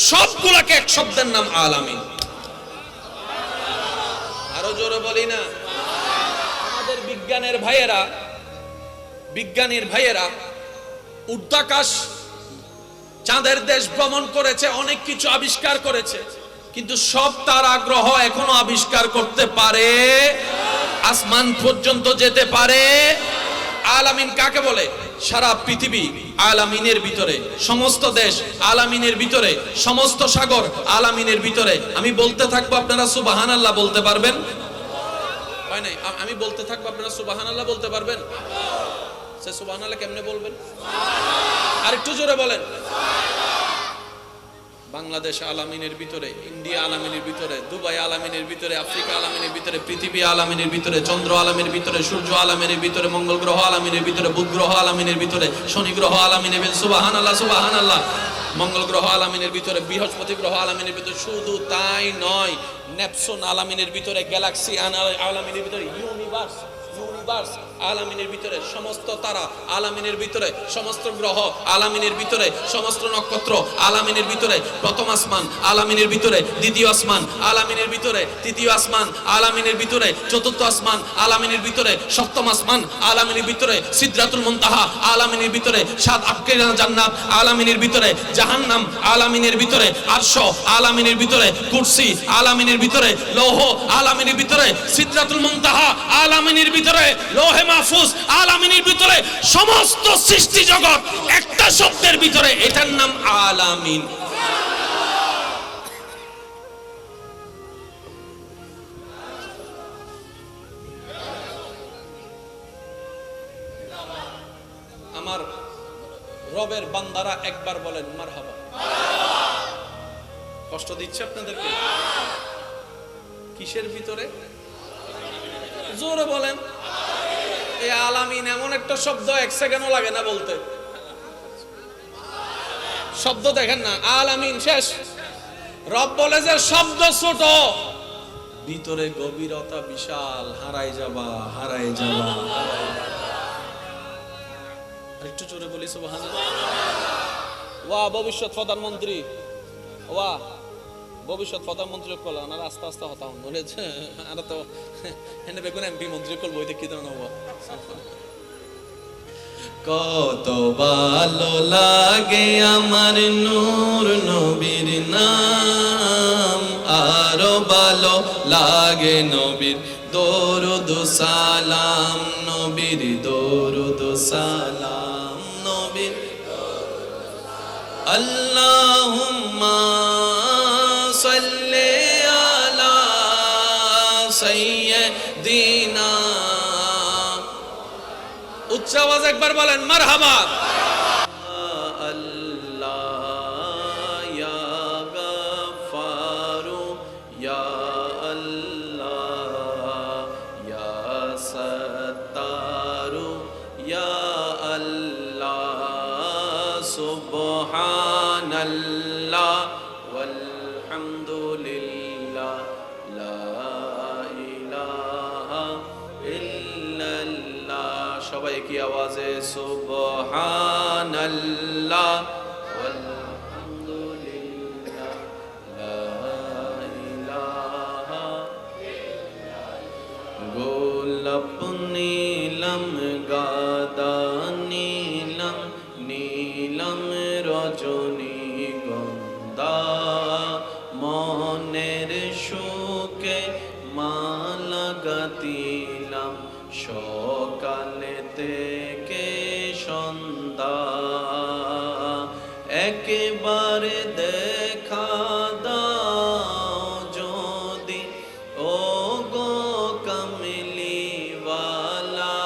সবগুলাকে এক শব্দের নাম আলামিন। আরো জোরে বলি না? আমাদের বিজ্ঞানীর ভাইয়েরা উর্ধ্বাকাশ চাঁদের দেশ ভ্রমণ করেছে, অনেক কিছু আবিষ্কার করেছে, কিন্তু সব তারা গ্রহ এখনো আবিষ্কার করতে পারে, আসমান পর্যন্ত যেতে পারে। আলামিন কাকে বলে? সারা পৃথিবী আলামিনের ভিতরে, সমস্ত দেশ আলামিনের ভিতরে, সমস্ত সাগর আলামিনের ভিতরে। আমি বলতে থাকবো, আপনারা সুবহানাল্লাহ বলতে পারবেন? হয় নাই? আমি বলতে থাকবো, আপনারা সুবহানাল্লাহ বলতে পারবেন? সে সুবহানাল্লাহ কেমনে বলবেন? আর একটু জোরে বলেন। বাংলাদেশ আলামিনের ভিতরে, ইন্ডিয়া আলামিনের ভিতরে, দুবাই আলামিনের ভিতরে, আফ্রিকা আলামিনের ভিতরে, পৃথিবী আলামিনের ভিতরে, চন্দ্র আলামিনের ভিতরে, সূর্য আলামিনের ভিতরে, মঙ্গল গ্রহ আলামিনের ভিতরে, বুধ গ্রহ আলামিনের ভিতরে, শনি গ্রহ আলামিনের ভিতরে। সুবহানাল্লাহ, সুবহানাল্লাহ। মঙ্গল গ্রহ আলামিনের ভিতরে, বৃহস্পতি গ্রহ আলামিনের ভিতরে। শুধু তাই নয়, নেপচুন আলামিনের ভিতরে, গ্যালাক্সি আলামিনের ভিতরে, ইউনিভার্স আলামিনের ভিতরে, সমস্ত তারা আলামিনের ভিতরে, সমস্ত গ্রহ আলামিনের ভিতরে, সমস্ত নক্ষত্র আলামিনের ভিতরে। প্রথম আসমান আলামিনের ভিতরে, দ্বিতীয় আসমান আলামিনের ভিতরে, তৃতীয় আসমান আলামিনের ভিতরে, চতুর্থ আসমান আলামিনের ভিতরে, সপ্তম আসমান আলামিনের ভিতরে, সিদরাতুল মুনতাহা আলামিনের ভিতরে, সাত আটখানা জান্নাত আলামিনের ভিতরে, জাহান্নাম আলামিনের ভিতরে, আরশ আলামিনের ভিতরে, কুরসি আলামিনের ভিতরে, লৌহ আলামিনের ভিতরে, সিদরাতুল মুনতাহা আলামিনের ভিতরে, লোহে মাহফুজ আলামিনের ভিতরে। সমস্ত সৃষ্টি জগৎ একটা শব্দের ভিতরে, এটার নাম আলামিন। আমার রবের বান্দারা একবার বলেন মারহাবা। কষ্ট দিচ্ছে আপনাদেরকে? কিসের ভিতরে? জোরে বলেন। এই আলামিন এমন একটা শব্দ, এক সেকেন্ডও লাগে না বলতে। শব্দ দেখেন না, আলামিন শেষ। রব বলে যে শব্দ ছোট, ভিতরে গভীরতা বিশাল। হারাই যাবা, হারাই যাবা। একটু জোরে বলি সুবহানাল্লাহ। ওয়া ভবিষ্যৎ প্রধানমন্ত্রী, ওয়া ভবিষ্যৎ প্রধানমন্ত্রী কল আর আস্তে আস্তে হতাম বলেছে। আর তো এনে বেগুন এমপি মন্ত্রী কল বইতে কি দাও না। কত ভালো লাগে আমার নূর নবীর নাম, আরো ভালো লাগে নবীর দরুদ সালাম, নবীর দরুদ সালাম, নবীর আল্লাহুম্মা সাল্লি আলা সাইয়্যিদিনা। উচ্চ আওয়াজ একবার বলেন মারহাবা। আল্লাহ ইয়া গফফারু ইয়া আল্লাহ ইয়া সাত্তারু ইয়া আল্লাহ সুবহানাল্লাহ ওয়ালহামদুলিল্লাহ লা ইলাহা ইল্লাল্লাহ। সবাই কি আওয়াজে সুবহানাল্লাহ ওয়ালহামদুলিল্লাহ লা ইলাহা ইল্লাল্লাহ। গোলাপ নীলম গাদা নীলম, নীলম রজনী গন্ধা, মনের সুখে মালা গাতিলাম সকালে থেকে সন্ধ্যা। একেবারে দেখা দাও যদি ও গো কামলিওয়ালা,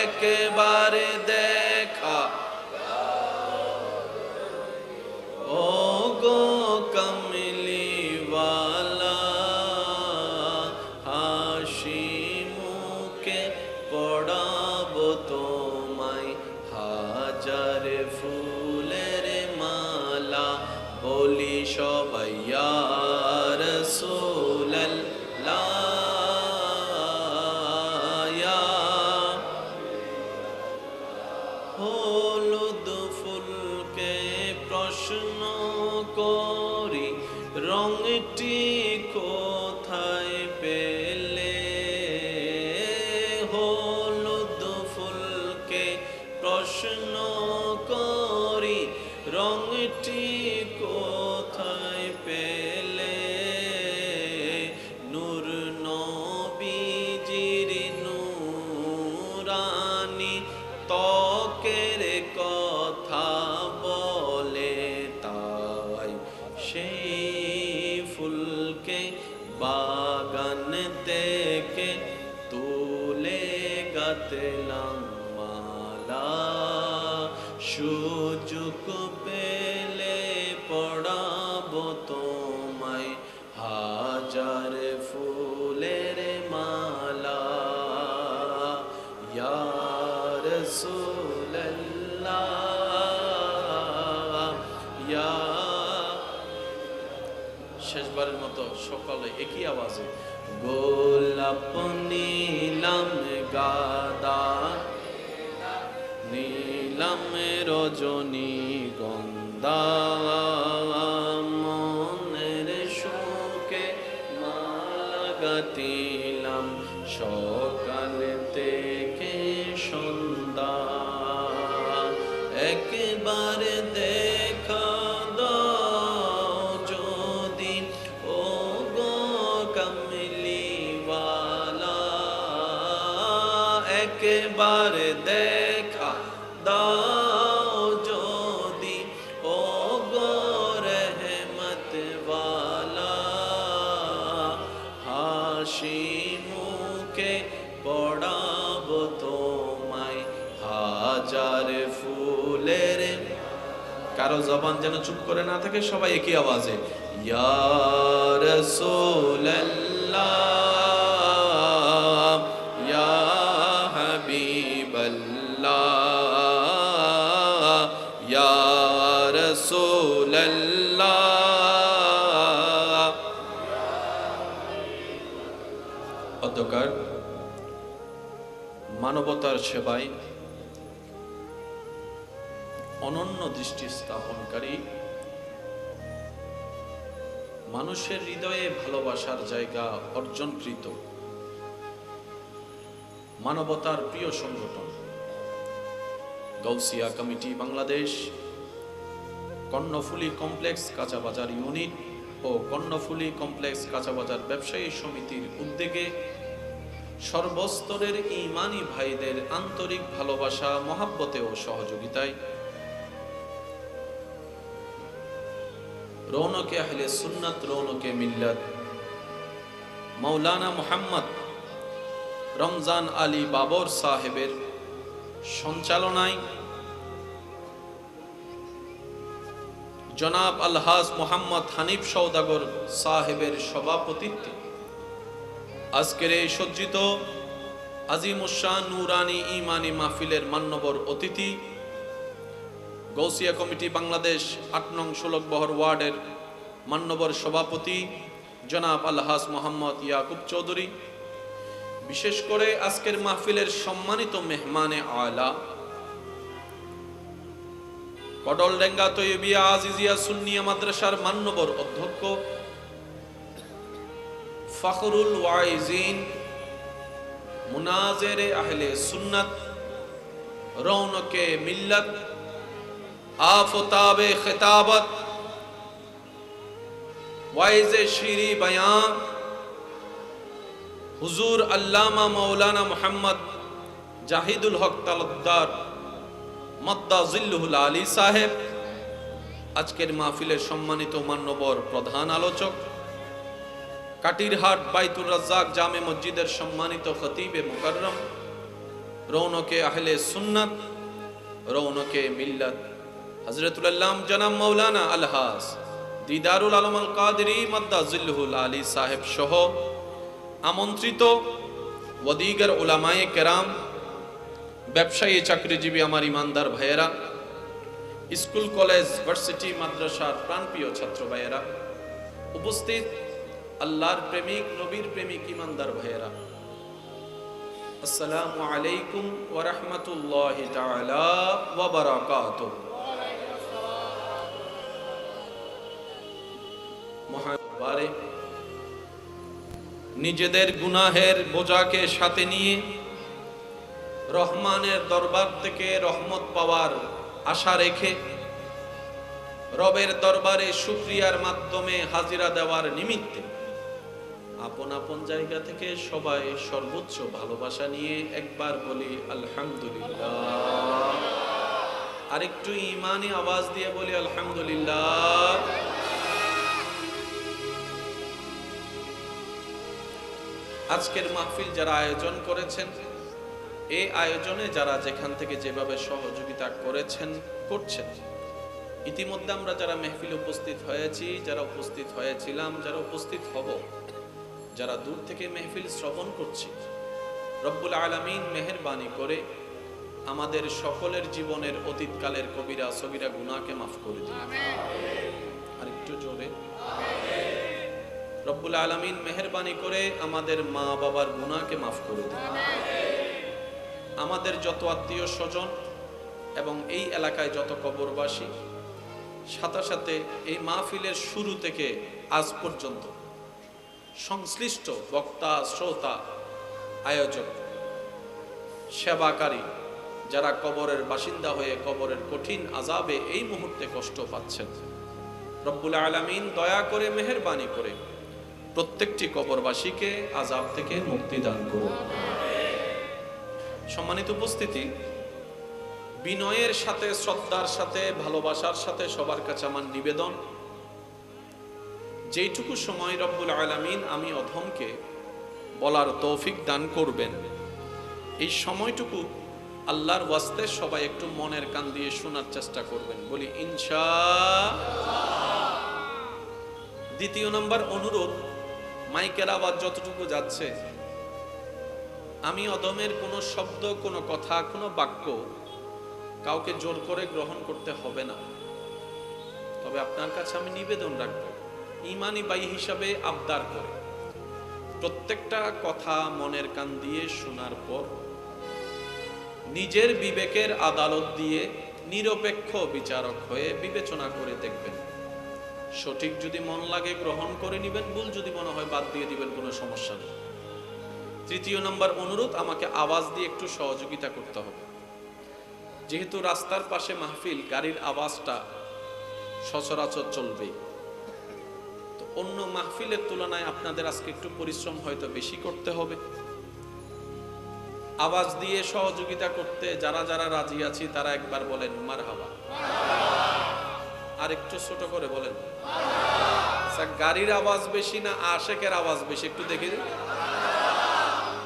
একেবারে দেখা ও গো কামলিওয়ালা। মিষ্টি কোথায় পেলে নূর নবীজির নূরানি ত্বকের কথা বলে তাই সেই ফুলকে বাগান থেকে তুলে গাঁথলাম মালা সুযোগ পেলে পড়াবো তোমায় হাজার ফুলের মালা ইয়া রাসূলুল্লাহ ইয়া শেষবারের মতো সকালে একই আওয়াজে গোলাপ নীলাম গাদা নীলাম রজনী গন্ধা মনের শোকে মালা গাঁথিলাম সকাল থেকে সন্ধ্যা একবার দেখা দাও যদি ও গো কামলিওয়ালা একবার দেখা দাও যদি ও গো রহমতওয়ালা হাসি মুখে পড়াবো তোমায় হাজার ফুলের কারো জবান যেন চুপ করে না থাকে সবাই একই আওয়াজে ইয়া রাসূলুল্লাহ ইয়া হাবিবাল্লাহ ইয়া রাসূলুল্লাহ অতঃকার মানবতার সেবায় অনন্য দৃষ্টি স্থাপনকারী মানুষের হৃদয়ে ভালোবাসার জায়গা অর্জনকৃত মানবতার প্রিয় সংগঠন গাউসিয়া কমিটি বাংলাদেশ কর্ণফুলী কমপ্লেক্স কাঁচাবাজার ইউনিট ও কর্ণফুলী কমপ্লেক্স কাঁচাবাজার ব্যবসায়ী সমিতির উদ্যোগে সর্বস্তরের ঈমানি ভাইদের আন্তরিক ভালোবাসা মহাব্বতে ও সহযোগিতায় রৌনকে আহলে সুন্নাত রৌনকে মিল্লাত মাওলানা মুহাম্মদ রমজান আলী বাবর সাহেবের সঞ্চালনায় জনাব আলহাজ মোহাম্মদ হানিফ সওদাগর সাহেবের সভাপতিত্বে আজকের এই সজ্জিত আজিমুশান নুরানি ঈমানি মাহফিলের মান্যবর অতিথি গাউসিয়া কমিটি বাংলাদেশ ৮ নং ১৬ বহর ওয়ার্ডের মান্যবর সভাপতি জনাব আলহাজ মোহাম্মদ ইয়াকুব চৌধুরী বিশেষ করে আজকের মাহফিলের সম্মানিত মেহমানে আলা কডলডেঙ্গা তৈয়বিয়া আজিজিয়া সুন্নিয়া মাদ্রাসার মান্যবর অধ্যক্ষ ফখরুল ওয়াইজিন মুনাজেরে আহলে সুন্নাত রৌনকে মিল্লাত আফতাবে খিতাবত ওয়াইজে শিরি বয়ান হুজুর আল্লামা মাওলানা মুহাম্মদ জাহিদুল হক তালুকদার মাদ্দা জিল্লুহুল আলী সাহেব আজকের মাহফিলের সম্মানিত মান্যবর প্রধান আলোচক কাটিরহাট বাইতুর রাজ্জাক জামে মসজিদের সম্মানিত খতিবে মুকাররম রৌনকে আহলে সুন্নাত রৌনকে মিল্লাত হযরতুল আল্লাম জনাব মাওলানা আলহাজ দিদারুল আলম আল কাদেরী মাদ্দা জিল্লুহুল আলী সাহেব সহ আমন্ত্রিত ওয়াদিগার উলামায়ে কেরাম ব্যবসায়ী চাকরিজীবী আমার ইমানদার ভাইয়েরা স্কুল কলেজ ভার্সিটি মাদ্রাসার প্রাণপ্রিয় ছাত্র ভাইয়েরা উপস্থিত আল্লাহর প্রেমিক নবীর প্রেমিক ইমানদার ভাইয়েরা আসসালামু আলাইকুম ওয়া রাহমাতুল্লাহি তাআলা ওয়া বারাকাতুহু মহাবারে নিজেদের গুনাহের বোঝাকে সাথে নিয়ে রহমানের দরবার থেকে রহমত পাওয়ার আশা রেখে রবের দরবারে শুকরিয়ার মাধ্যমে হাজিরা দেওয়ার নিমিত্তে আপন আপন জায়গা থেকে সবাই সর্বোচ্চ ভালোবাসা নিয়ে একবার বলি আলহামদুলিল্লাহ। আরেকটু ঈমানি আওয়াজ দিয়ে বলি আলহামদুলিল্লাহ। আজকের মাহফিল যারা আয়োজন করেছেন, এই আয়োজনে যারা যেখান থেকে যেভাবে সহযোগিতা করেছেন করছেন, ইতিমধ্যে আমরা যারা মেহফিল উপস্থিত হয়েছি, যারা উপস্থিত হয়েছিলাম, যারা উপস্থিত হব, যারা দূর থেকে মেহফিল শ্রবণ করছি, রব্বুল আলামিন মেহেরবানি করে আমাদের সকলের জীবনের অতীতকালের কবিরা সগীরা গুনাহকে মাফ করে দিন। আর একটু জোরে রব্বুল আলামিন মেহেরবানি করে আমাদের মা বাবার গুনাহকে মাফ করে দিন। আমাদের যত আত্মীয় স্বজন এবং এই এলাকায় যত কবরবাসী, সাথে সাথে এই মাহফিলের শুরু থেকে আজ পর্যন্ত সংশ্লিষ্ট বক্তা, শ্রোতা, আয়োজক, সেবাকারী, যারা কবরের বাসিন্দা হয়ে কবরের কঠিন আযাবে এই মুহূর্তে কষ্ট পাচ্ছেন, রব্বুল আলামিন দয়া করে মেহেরবানি করে প্রত্যেকটি কবরবাসীকে আযাব থেকে মুক্তি দান করুন। সম্মানিত উপস্থিতি, বিনয়ের সাথে, শ্রদ্ধার সাথে, ভালোবাসার সাথে সবার কাছে আমার নিবেদন, যেইটুকু সময় রব্বুল আলামিন আমি অধমকে বলার তৌফিক দান করবেন, এই সময়টুকু আল্লাহর ওয়াস্তে সবাই একটু মনের কান দিয়ে শোনার চেষ্টা করবেন, বলি ইনশাআল্লাহ। দ্বিতীয় নম্বর অনুরোধ, মাইকের আওয়াজ যতটুকু যাচ্ছে, আমি অদমের কোনো শব্দ, কোনো কথা, কোনো বাক্য কাউকে জোর করে গ্রহণ করতে হবে না। তবে আপনার কাছে আমি নিবেদন রাখবো, ঈমানি ভাই হিসাবে আবদার করে প্রত্যেকটা কথা মনের কান দিয়ে শোনার পর নিজের বিবেকের আদালত দিয়ে নিরপেক্ষ বিচারক হয়ে বিবেচনা করে দেখবেন। সঠিক যদি মন লাগে গ্রহণ করে নেবেন, ভুল যদি মনে হয় বাদ দিয়ে দিবেন, কোনো সমস্যা নেই। তৃতীয় নম্বর অনুরোধ, আমাকে আওয়াজ দিয়ে একটু সহযোগিতা করতে হবে। যেহেতু রাস্তার পাশে মাহফিল, গাড়ির আওয়াজটা সচরাচর চলবে, তো অন্য মাহফিলের তুলনায় আপনাদের আজকে একটু পরিশ্রম হয়তো বেশি করতে হবে। আওয়াজ দিয়ে সহযোগিতা করতে যারা যারা রাজি আছি তারা একবার বলেন মারহাবা। আর একটু ছোট করে বলেন। গাড়ির আওয়াজ বেশি না আশেকের আওয়াজ বেশি, একটু দেখে দিন।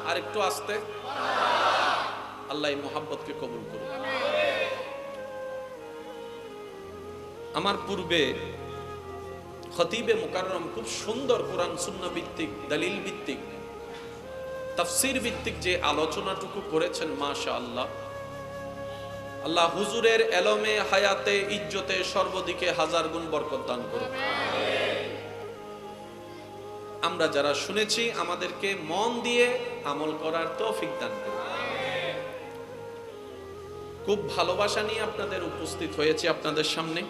আর একটু আস্তে। আল্লাহ এই মোহাব্বতকে কবুল করুন। আমার পূর্বে খতিবে মুকাররম খুব সুন্দর কোরআন সুন্নাহ ভিত্তিক, দলিল ভিত্তিক, তাফসীর ভিত্তিক যে আলোচনাটুকু করেছেন, মাশাআল্লাহ, আল্লাহ হুজুরের এলমে, হায়াতে, ইজ্জতে সর্বদিকে হাজার গুণ বরকত দান করুন। আমরা যারা শুনেছি আমাদেরকে মন দিয়ে আমল করার তৌফিক দান করুন। খুব ভালোবাসা নিয়ে আপনাদের উপস্থিত হয়েছি আপনাদের সামনে।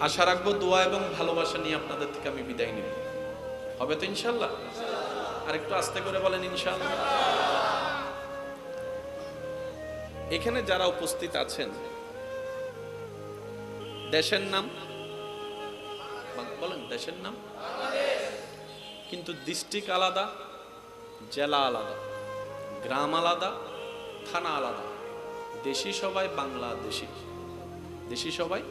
আশা রাখবো দোয়া এবং ভালোবাসা নিয়ে আপনাদের থেকে আমি বিদায় নেব। হবে তো ইনশাআল্লাহ? আর একটু আস্তে করে বলেন ইনশাআল্লাহ। এখানে যারা উপস্থিত আছেন, দেশের নাম বলেন, দেশের নাম, কিন্তু ডিস্ট্রিক্ট আলাদা, জেলা আলাদা, গ্রাম আলাদা, থানা আলাদা। দেশি সবাই বাংলাদেশি, দেশি সবাই।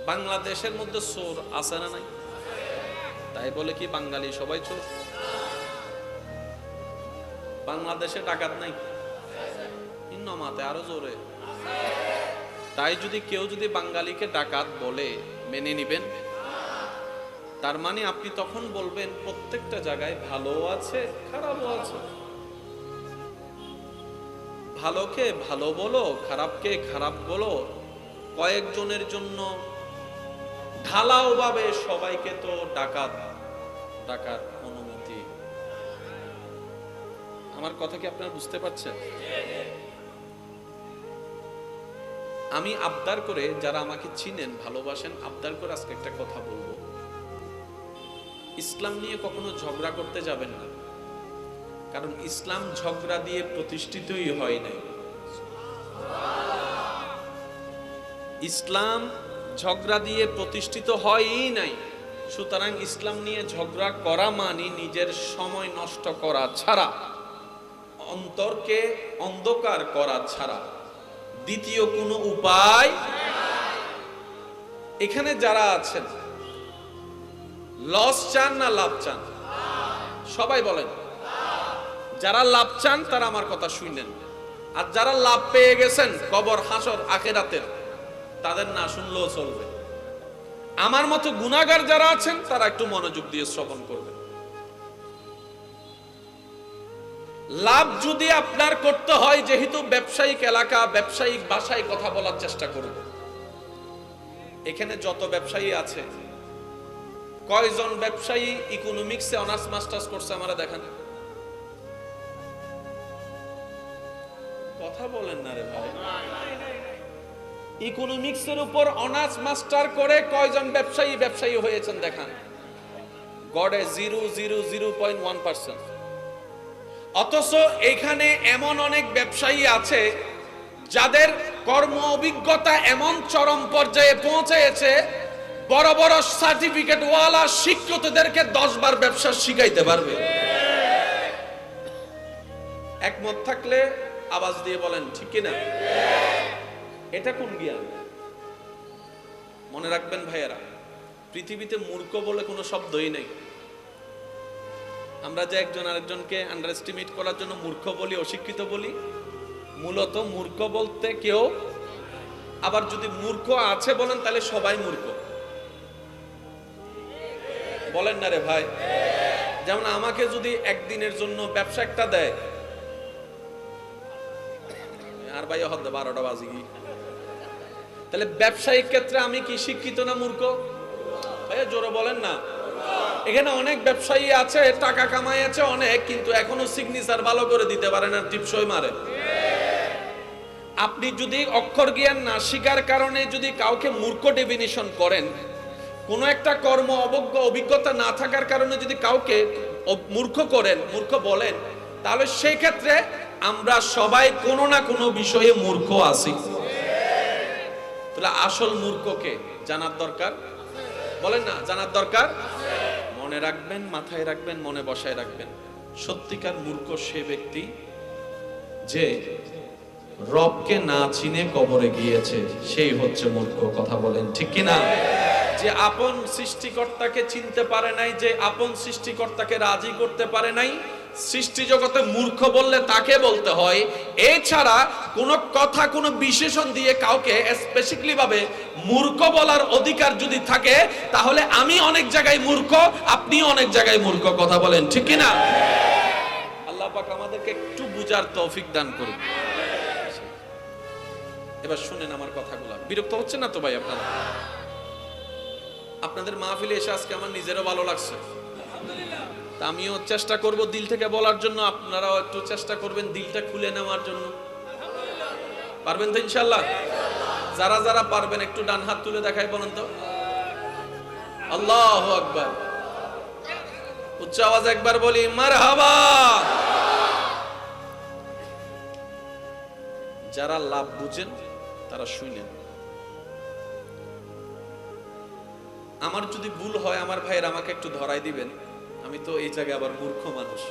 বাংলাদেশের মধ্যে চোর আছে না নাই? তাই বলে কি বাঙালি সবাই চোর? বাংলাদেশে ডাকাত নাই? মাতে আরো জোরে। তাই যদি কেউ যদি বাঙালিকে ডাকাত বলে মেনে নিবেন? তার মানে আপনি তখন বলবেন প্রত্যেকটা জায়গায় ভালো আছে, খারাপও আছে। ভালোকে ভালো বলো, খারাপকে খারাপ বলো, কয়েকজনের জন্য ঢালাও ভাবে সবাইকে তো ডাকাত ডাকার অনুমতি। আমার কথা কি আপনারা বুঝতে পারছেন? আমি আবদার করে, যারা আমাকে চিনেন, ভালোবাসেন, আবদার করে আজকে একটা কথা বলবো। ইসলাম নিয়ে কখনো ঝগড়া করতে যাবেন না, কারণ ইসলাম ঝগড়া দিয়ে প্রতিষ্ঠিতই হয় নাই। ইসলাম ঝগড়া দিয়ে প্রতিষ্ঠিত হয়ই নাই। সুতরাং ইসলাম নিয়ে ঝগড়া করা মানে নিজের সময় নষ্ট করা ছাড়া, অন্তরকে অন্ধকার করা ছাড়া দ্বিতীয় কোনো উপায়। এখানে যারা আছেন লস চান না লাভ চান? সবাই বলেন। যারা লাভ চান তারা আমার কথা শুনেন, আর যারা লাভ পেয়ে গেছেন কবর হাসর আখিরাতের, তাদের না শুনলেও চলবে। আমার মতো গুনাহগার যারা আছেন তারা একটু মনোযোগ দিয়ে শ্রবণ করবেন। লাভ যদি আপনার করতে হয়, যেহেতু ব্যবসায়িক এলাকা, ব্যবসায়িক ভাষায় কথা বলার চেষ্টা করব। এখানে যত ব্যবসায়ী আছে, কয়জন ব্যবসায়ী ইকোনমিক্সে অনার্স মাস্টার্স করছে আমরা দেখান? কথা বলেন না রে ভাই। ইকোনমিক্সের উপর অনার্স মাস্টার করে কয়জন ব্যবসায়ী হয়েছেন দেখান? গড়ে 0.001%। অথচ এখানে এমন অনেক ব্যবসায়ী আছে যাদের কর্ম অভিজ্ঞতা এমন চরম পর্যায়ে পৌঁছেছে, বড় বড় সার্টিফিকেট ওয়ালা শিক্ষকদেরকে 10 বার ব্যবসা শিখাইতে পারবে। একমত থাকলে আওয়াজ দিয়ে বলেন ঠিক কিনা? এটা কোন জ্ঞান? মনে রাখবেন ভাইয়েরা, পৃথিবীতে মূর্খ বলে কোনো শব্দই নেই। আমরা যে একজন আরেকজনকে আন্ডার এস্টিমেট করার জন্য মূর্খ বলি, অশিক্ষিত বলি, মূলত মূর্খ বলতে কেউ, আবার যদি মূর্খ আছে বলেন তাহলে সবাই মূর্খ। বলেন না রে ভাই? যেমন আমাকে যদি একদিনের জন্য ব্যবসা একটা দেয়, আর ভাই হদ 12টা বাজে কি, তাহলে ব্যবসায়িক ক্ষেত্রে আমি কি শিক্ষিত না মূর্খ? ভাইয়া জোরে বলেন না। এখানে অনেক ব্যবসায়ী আছে, টাকা কামাইছে অনেক, কিন্তু এখনো সিগনেচার ভালো করে দিতে পারে না, টিপসই মারে। আপনি যদি অক্ষর জ্ঞান না শিকার কারণে যদি কাউকে মূর্খ ডেফিনিশন করেন, কোনো একটা কর্ম অভিজ্ঞতা না থাকার কারণে যদি কাউকে মূর্খ করেন, মূর্খ বলেন, তাহলে সেই ক্ষেত্রে আমরা সবাই কোনো না কোনো বিষয়ে মূর্খ আছি। তাহলে আসল মূর্খকে জানার দরকার, বলেন না? জানার দরকার। মনে রাখবেন, মাথায় রাখবেন, মনে বসায় রাখবেন, সত্যিকার মূর্খ সে ব্যক্তি যে রবকে না চিনে কবরে গিয়েছে, সেই হচ্ছে মূর্খ। কথা বলেন ঠিক কিনা? যে আপন সৃষ্টিকর্তাকে চিনতে পারে নাই, যে আপন সৃষ্টিকর্তাকে রাজি করতে পারে নাই, সৃষ্টি জগতে মূর্খ বললে তাকে বলতে হয়। এছাড়া কোনো কথা, কোনো বিশেষণ দিয়ে কাউকে স্পেসিফিকলি ভাবে মূর্খ বলার অধিকার যদি থাকে, তাহলে আমি অনেক জায়গায় মূর্খ, আপনি অনেক জায়গায় মূর্খ। কথা বলেন ঠিক কিনা? আল্লাহ পাক আমাদেরকে একটু বুঝার তৌফিক দান করুন। এবার শুনেন আমার কথাগুলো। বিরক্ত হচ্ছে না তো ভাই আপনারা? আপনাদের মাহফিলে এসে আজকে আমার নিজেরও ভালো লাগছে। তা আমিও চেষ্টা করব দিল থেকে বলার জন্য, আপনারাও একটু চেষ্টা করবেন দিলটা খুলে নেওয়ার জন্য। পারবেন তো ইনশাআল্লাহ? যারা যারা পারবেন একটু ডান হাত তুলে দেখাই বলেন তো। আল্লাহু আকবার। উচ্চ আওয়াজ একবার বলি মারহাবা। যারা লাভ বুঝেন তারা শুনেন। আমার যদি ভুল হয় আমার ভাইয়ের আমাকে একটু ধরাই দিবেন, আমি তো এই জায়গায় আবার মূর্খ মানুষ।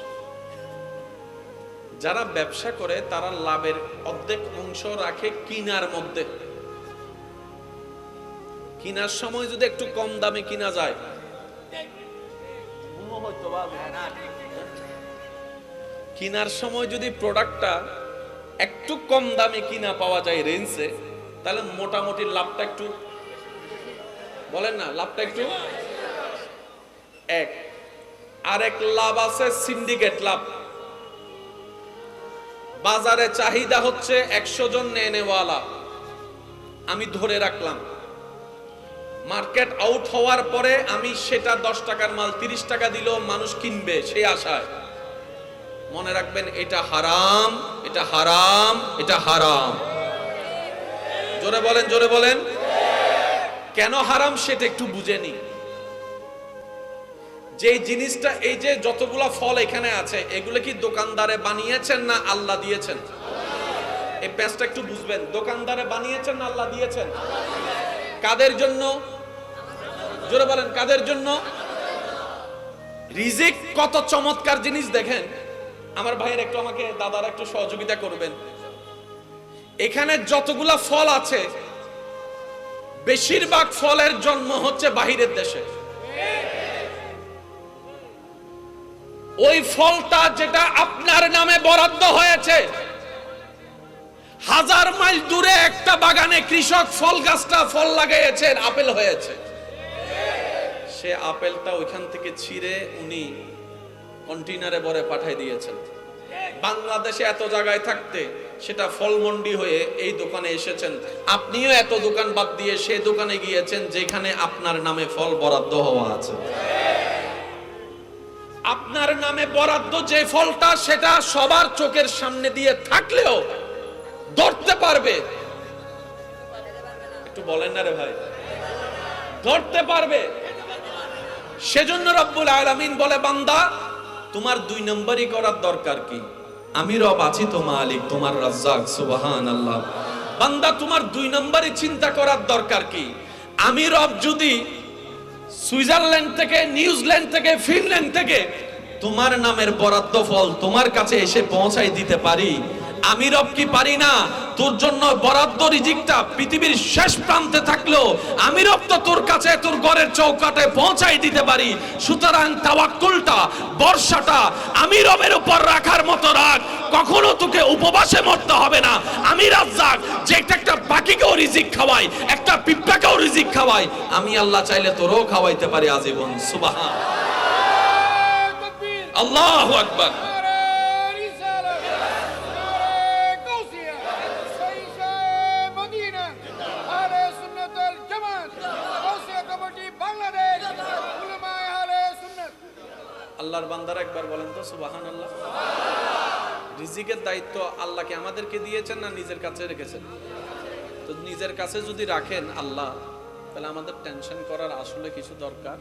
যারা ব্যবসা করে তারা লাভের অর্ধেক অংশ রাখে কিনার মধ্যে। কিনার সময় যদি একটু কম দামে কিনা যায়, কিনার সময় যদি প্রোডাক্টটা একটু কম দামে কিনা পাওয়া যায় রেঞ্জে, তাহলে মোটামুটি লাভটা একটু, বলেন না, লাভটা একটু এক। আরেক লাভ আছে সিন্ডিকেট লাভ। বাজারে চাহিদা হচ্ছে 100 জন নেনেওয়ালা, আমি ধরে রাখলাম। মার্কেট আউট হওয়ার পরে আমি সেটা 10 টাকার মাল 30 টাকা দিলেও মানুষ কিনবে সেই আশায়। মনে রাখবেন এটা হারাম, এটা হারাম, এটা হারাম। জোরে বলেন, জোরে বলেন। কেন হারাম সেটা একটু বুঝেনি। যে জিনিসটা, এই যে যতগুলা ফল এখানে আছে, এগুলো কি দোকানদারে বানিয়েছেন না আল্লাহ দিয়েছেন? এই প্যাঁচটা একটু বুঝবেন, দোকানদারে বানিয়েছেন না আল্লাহ দিয়েছেন? কাদের জন্য? জোরে বলেন, কাদের জন্য? রিজিক কত চমৎকার জিনিস দেখেন। আমার ভাইয়ের একটু আমাকে, দাদারা একটু সহযোগিতা করবেন। এখানে যতগুলা ফল আছে বেশিরভাগ ফলের জন্ম হচ্ছে বাহিরের দেশে। ওই ফলটা যেটা আপনার নামে বরাদ্দ হয়েছে, 1000 মাইল দূরে একটা বাগানে কৃষক ফল গাছটা ফল লাগিয়েছেন, আপেল হয়েছে। সে আপেলটা ওইখান থেকে ছিঁড়ে উনি কন্টেইনারে ভরে পাঠিয়ে দিয়েছেন। বাংলাদেশে এত জায়গায় থাকতে সেটা ফলমন্ডি হয়ে এই দোকানে এসেছেন। আপনিও এত দোকান বাদ দিয়ে সে দোকানে গিয়েছেন যেখানে আপনার নামে ফল বরাদ্দ হওয়া আছে। আপনার নামে বরাদ্দ যে ফলটা, সেটা সবার চোখের সামনে দিয়ে থাকলেও ধরতে পারবে, একটু বলেন না রে ভাই, ধরতে পারবে। সেজন্য রব্বুল আলামিন বলে, বান্দা তোমার 2 নম্বরই করার দরকার কি? আমি রব আছি তো মালিক, তোমার রাজ্জাক, সুবহানাল্লাহ। বান্দা তোমার 2 নম্বরই চিন্তা করার দরকার কি? আমি রব যদি সুইজারল্যান্ড থেকে, নিউজিল্যান্ড থেকে, ফিনল্যান্ড থেকে তোমার নামের বরাদ্দ ফল তোমার কাছে এসে পৌঁছাই দিতে পারি, আমি রব কি পারি না তোর জন্য বরাদ্দ রিজিকটা পৃথিবীর শেষ প্রান্তে থাকলো আমি রব তো তোর কাছে তোর ঘরের চৌকাঠে পৌঁছাই দিতে পারি। সুতরাং তাওয়াক্কুলটা, ভরসাটা আমি রবের উপর রাখার মতো রাখ। কখনো তোকে উপবাসে মরতে হবে না। আমি রাজ্জাক, যে একটা পাখিকেও রিজিক খাওয়াই, একটা পিঁপড়াকেও রিজিক খাওয়াই, আমি আল্লাহ চাইলে তোরও খাওয়াইতে পারি আজীবন। সুবহান আল্লাহু আকবার। আল্লাহর বান্দারা একবার বলেন তো সুবহানাল্লাহ। রিজিকের দায়িত্ব আল্লাহকে আমাদেরকে দিয়েছেন না নিজের কাছে রেখেছেন? তো নিজের কাছে যদি রাখেন আল্লাহ, তাহলে আমাদের টেনশন করার আসলে কিছু দরকার।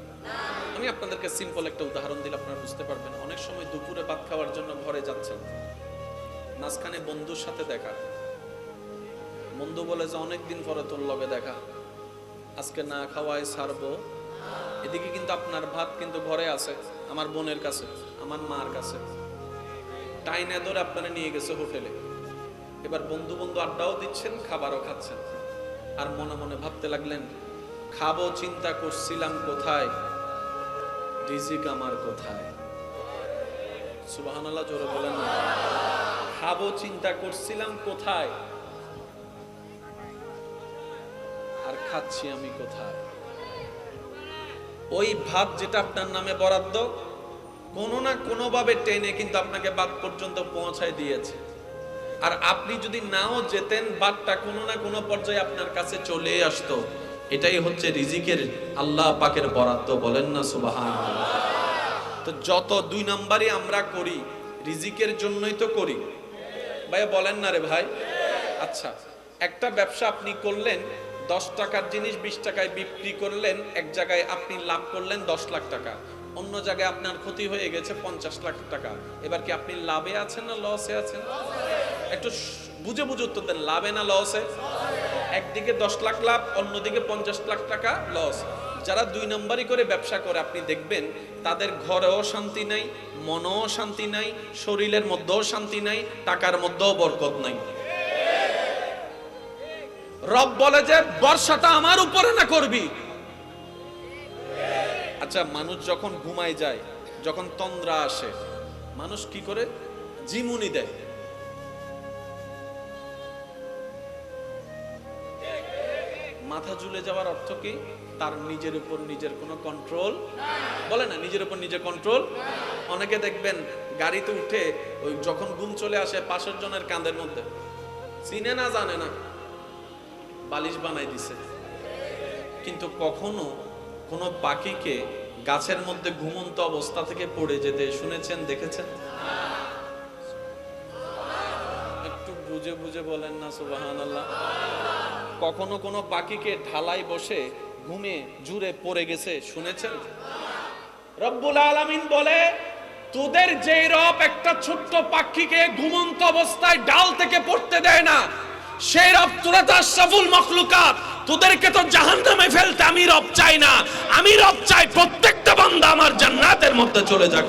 আমি আপনাদেরকে সিম্পল একটা উদাহরণ দিলে আপনারা বুঝতে পারবেন। অনেক সময় দুপুরে ভাত খাওয়ার জন্য ঘরে যাচ্ছেন, মাঝখানে বন্ধুর সাথে দেখা, বন্ধু বলে যে অনেকদিন পরে তোর লগে দেখা, আজকে না খাওয়ায় ছাড়বো। এদিকে কিন্তু আপনার ভাত কিন্তু ঘরে আছে, আমার বোনের কাছে, আমার মার কাছে, টাইনে ধরে আপনারা নিয়ে গেছে হোটেলে। এবার বন্ধু বন্ধু আড্ডাও দিচ্ছেন, খাবারও খাচ্ছেন, আর মনে মনে ভাবতে লাগলেন, খাবো চিন্তা করছিলাম কোথায়, রিজিক আমার কোথায়। সুবহানাল্লাহ, জোরে বলেন না। খাবো চিন্তা করছিলাম কোথায়, আর খাচ্ছি আমি কোথায়। ওই ভাত যেটা আপনার নামে বরাদ্দ, কোনো না কোনো ভাবে টেনে কিন্তু আপনাকে বাদ পর্যন্ত পৌঁছায় দিয়েছে। আর আপনি যদি নাও যেতেন, বাদটা কোনো না কোনো পর্যায়ে আপনার কাছে চলে আসতো। এটাই হচ্ছে রিজিকের আল্লাহ পাকের বরাদ্দ। বলেন না সুবহানাল্লাহ। তো যত 2 নম্বরই আমরা করি রিজিকের জন্যই তো করি। ভাই বলেন না রে ভাই? আচ্ছা, একটা ব্যবসা আপনি করলেন, 10 টাকার জিনিস 20 টাকায় বিক্রি করলেন, এক জায়গায় আপনি লাভ করলেন 10 লাখ টাকা, অন্য জায়গায় আপনার ক্ষতি হয়ে গেছে 50 লাখ টাকা। এবার কি আপনি লাভে আছেন না লসে আছেন? একটু বুঝে বুঝে উত্তর দেন, লাভে না লসে? একদিকে 10 লাখ লাভ, অন্যদিকে 50 লাখ টাকা লস। যারা 2 নম্বরই করে ব্যবসা করে আপনি দেখবেন তাদের ঘরেও শান্তি নাই, মনেও শান্তি নাই, শরীরের মধ্যেও শান্তি নাই, টাকার মধ্যেও বরকত নাই। রব বলে যে বর্ষাটা আমার উপরে না করবি। আচ্ছা, মানুষ যখন ঘুমায় যায়, যখন তন্দ্রা আসে, মানুষ কি করে? জিমুনি দেয়। মাথা ঝুলে যাওয়ার অর্থ কি? তার নিজের উপর নিজের কোনো কন্ট্রোল বলে না, নিজের উপর নিজের কন্ট্রোল। অনেকে দেখবেন গাড়িতে উঠে ওই যখন ঘুম চলে আসে পাশের জনের কাঁধের মধ্যে, চিনে না জানে না, বালিশ বানাই দিছে। কিন্তু কখনো কোনো পাখিকে গাছের মধ্যে ঘুমন্ত অবস্থা থেকে পড়ে যেতে শুনেছেন, দেখেছেন? একটু বুঝে বুঝে বলেন না সুবহানাল্লাহ। কখনো কোনো পাখিকে ঢালাই বসে ঘুমে জুড়ে পড়ে গেছে শুনেছেন? রব্বুল আলামিন বলে তোদের যেই রব একটা ছোট্ট পাখিকে ঘুমন্ত অবস্থায় ডাল থেকে পড়তে দেয় না, সেই রব তোরা তো আশরাফুল মাখলুকাত, তোদেরকে তো জাহান্নামে ফেলতে আমি রব চাই না, আমি রব চাই প্রত্যেকটা বান্দা আমার জান্নাতের মধ্যে চলে যাক।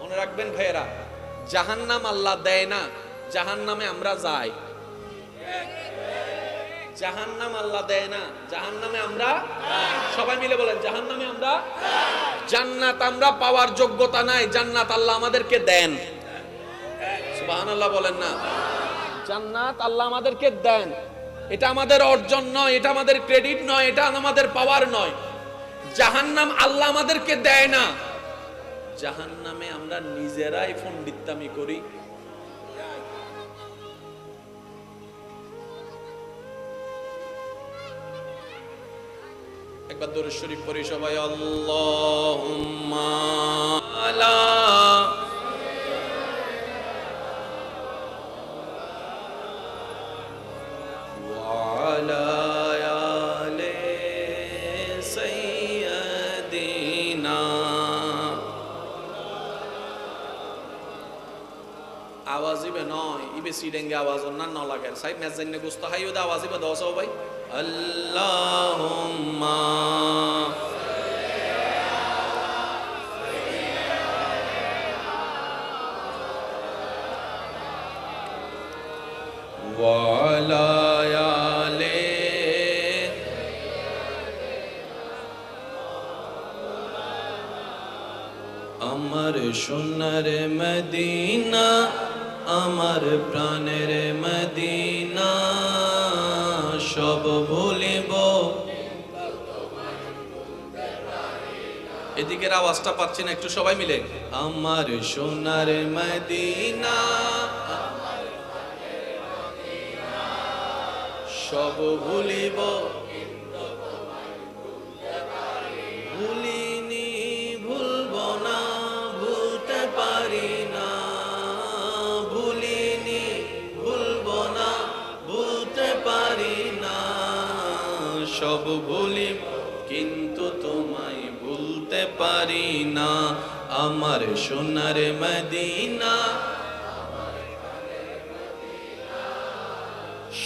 মনে রাখবেন ভাইয়েরা, জাহান্নাম আল্লাহ দেয় না, জাহান্নামে আমরা যাই। জাহান্নাম আল্লাহ দেয় না, জাহান্নামে আমরা সবাই মিলে বলেন জাহান্নামে আমরা। জান্নাত আমরা পাওয়ার যোগ্যতা নাই, জান্নাত আল্লাহ আমাদেরকে দেন। সুবহানাল্লাহ বলেন না। জান্নাত আল্লাহ আমাদেরকে দেন, এটা আমাদের অর্জন নয়, এটা আমাদের ক্রেডিট নয়, এটা আমাদের পাওয়ার নয়। জাহান্নাম আল্লাহ আমাদেরকে দেয় না, জাহান্নামে আমরা নিজেরাই পণ্ডিতামি করি। একবার দরুদ শরীফ পড়ি সবাই, আল্লাহুম্মা আলা ওয়া আলা আলি সাইয়্যিদিনা। আওয়াজ ইবে নয়, ইবে সিডেঙ্গে আওয়াজ না ন লাগে সাইড না জান্নে গুস্ত হাইও দা আওয়াজ ইবে দাও সবাই, আল্লাহুম্মা ওয়া আলা আলি। আমার সোনার মদিনা, আমার প্রাণের মদিনা, সব ভুলিব। এদিকের আওয়াজটা পাচ্ছি না, একটু সবাই মিলে, আমার সোনার মদিনা, সব ভুলিব, ভুলিনি ভুলব না, ভুলতে পারি না, ভুলিনি ভুলব না, ভুলতে পারি না, সব ভুলিব কিন্তু তোমায় ভুলতে পারি না। আমার সোনার মদিনা,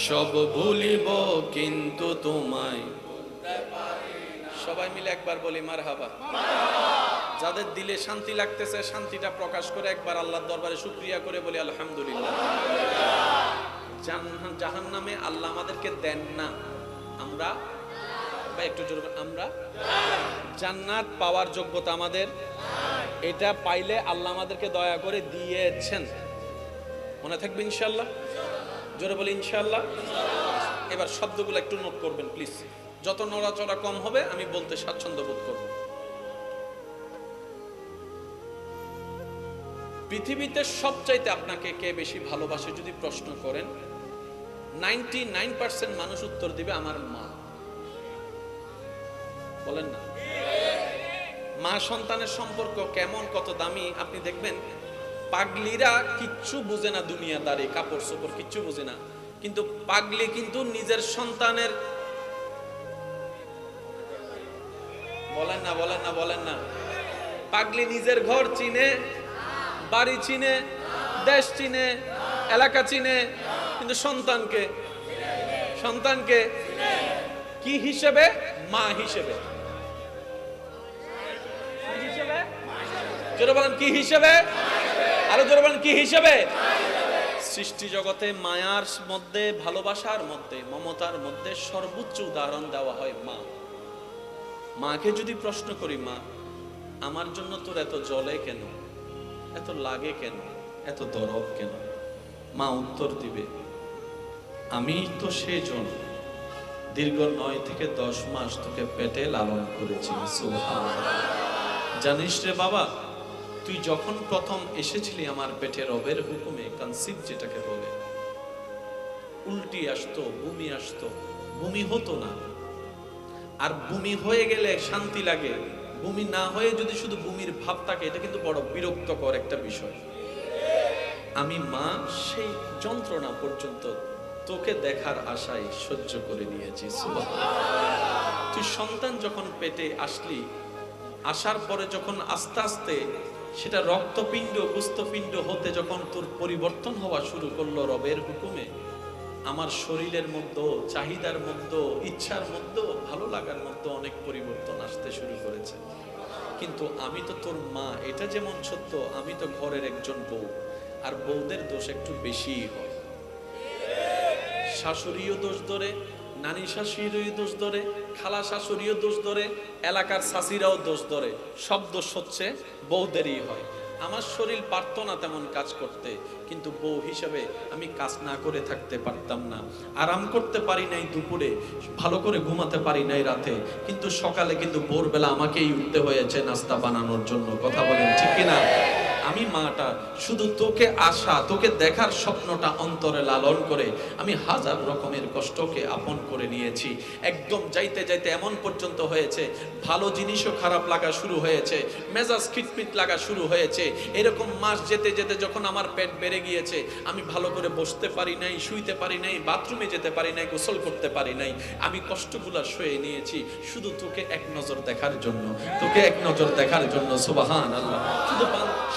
সব ভুলিব কিন্তু তোমায়। সবাই মিলে একবার বলি মারহাবা। যাদের দিলে শান্তি লাগতেছে, শান্তিটা প্রকাশ করে একবার আল্লাহর দরবারে শুকরিয়া করে বলি আলহামদুলিল্লাহ। জাহান্নামে আল্লাহ আমাদেরকে দেন না, আমরা একটু জোরে আমরা জান্নাত পাওয়ার যোগ্যতা আমাদের, এটা পাইলে আল্লাহ আমাদেরকে দয়া করে দিয়েছেন। মনে থাকবে ইনশাআল্লাহ, জোরে বলি ইনশাআল্লাহ। এবার শব্দগুলো একটু নোট করবেন প্লিজ, যত নড়াচড়া কম হবে আমি বলতে স্বাচ্ছন্দ্য বোধ করব। পৃথিবীতে সবচাইতে আপনাকে কে বেশি ভালোবাসে যদি প্রশ্ন করেন, 99% মানুষ উত্তর দিবে আমার মা। বলেন না, মা সন্তানের সম্পর্ক কেমন, কত দামি। আপনি দেখবেন পাগলিরা কিচ্ছু বুঝে না, দুনিয়াদারি কাপড় চোপড় কিচ্ছু বুঝে না, কিন্তু পাগলি কিন্তু নিজের সন্তানের, বলেন না বলেন না বলেন না, পাগলি নিজের ঘর চিনে, বাড়ি চিনে, দেশ চিনে, এলাকা চিনে, কিন্তু সন্তানকে কি হিসেবে? মা হিসেবে। জোরে বলেন কি হিসেবে? আরো জোরে বলেন কি হিসেবে? সৃষ্টি জগতে মায়ার মধ্যে, ভালোবাসার মধ্যে, মমতার মধ্যে সর্বোচ্চ উদাহরণ দেওয়া হয় মা। মাকে যদি প্রশ্ন করি, মা আমার জন্য তোর এত জ্বলে কেন, এত লাগে কেন, এত দরদ কেন? মা উত্তর দিবে, আমি তো সেজন দীর্ঘ 9 থেকে 10 মাস তোকে পেটে লালন করেছি। সুবহানাল্লাহ। জানিস রে বাবা, তুই যখন প্রথম এসেছিলি আমার পেটে রবের হুকুমে, কনসিভ যেটাকে বলে, উল্টি আসতো, বমি আসতো, বমি হতো না। আর বমি হয়ে গেলে শান্তি লাগে, বমি না হয়ে যদি শুধু বমির ভাব থাকে, এটা কিন্তু বড় বিরক্তকর একটা বিষয়। আমি মা সেই যন্ত্রণা পর্যন্ত তোকে দেখার আশায় সহ্য করে নিয়েছি। সুবহানাল্লাহ। তুই সন্তান যখন পেটে আসলি, আসার পরে যখন আস্তে আস্তে সেটা রক্তপিণ্ড গুস্তপিণ্ড হতে যখন তোর পরিবর্তন হওয়া শুরু করলো রবের হুকুমে, আমার শরীরের মধ্যে, চাহিদার মধ্যে, ইচ্ছার মধ্যে, ভালো লাগার মধ্যে অনেক পরিবর্তন আসতে শুরু করেছে। কিন্তু আমি তো তোর মা, এটা যেমন সত্য, আমি তো ঘরের একজন বউ, আর বউদের দোষ একটু বেশিই হয়। শাশুড়িও দোষ ধরে, নানি শাশুড়িও দোষ ধরে, খালা শাশুড়িও দোষ ধরে, এলাকার শাশুড়িরাও দোষ ধরে, সব দোষ হচ্ছে বউদেরই হয়। আমার শরীর পারতো না তেমন কাজ করতে, কিন্তু বউ হিসেবে আমি কাজ না করে থাকতে পারতাম না। আরাম করতে পারি নাই দুপুরে, ভালো করে ঘুমাতে পারি নাই রাতে, কিন্তু সকালে কিন্তু ভোরবেলা আমাকেই উঠতে হয়েছে নাস্তা বানানোর জন্য। কথা বলেন ঠিক কিনা? আমি মাটা শুধু তোকে আশা, তোকে দেখার স্বপ্নটা অন্তরে লালন করে আমি হাজার রকমের কষ্টকে আপন করে নিয়েছি। একদম যাইতে যাইতে এমন পর্যন্ত হয়েছে, ভালো জিনিসও খারাপ লাগা শুরু হয়েছে, মেজাজ খিটমিট লাগা শুরু হয়েছে। এরকম মাস যেতে যেতে যখন আমার পেট বেড়ে গিয়েছে, আমি ভালো করে বসতে পারি নাই, শুইতে পারি নাই, বাথরুমে যেতে পারি নাই, গোসল করতে পারি নাই। আমি কষ্টগুলা সয়ে নিয়েছি শুধু তোকে এক নজর দেখার জন্য, তোকে এক নজর দেখার জন্য। সুবহানাল্লাহ। শুধু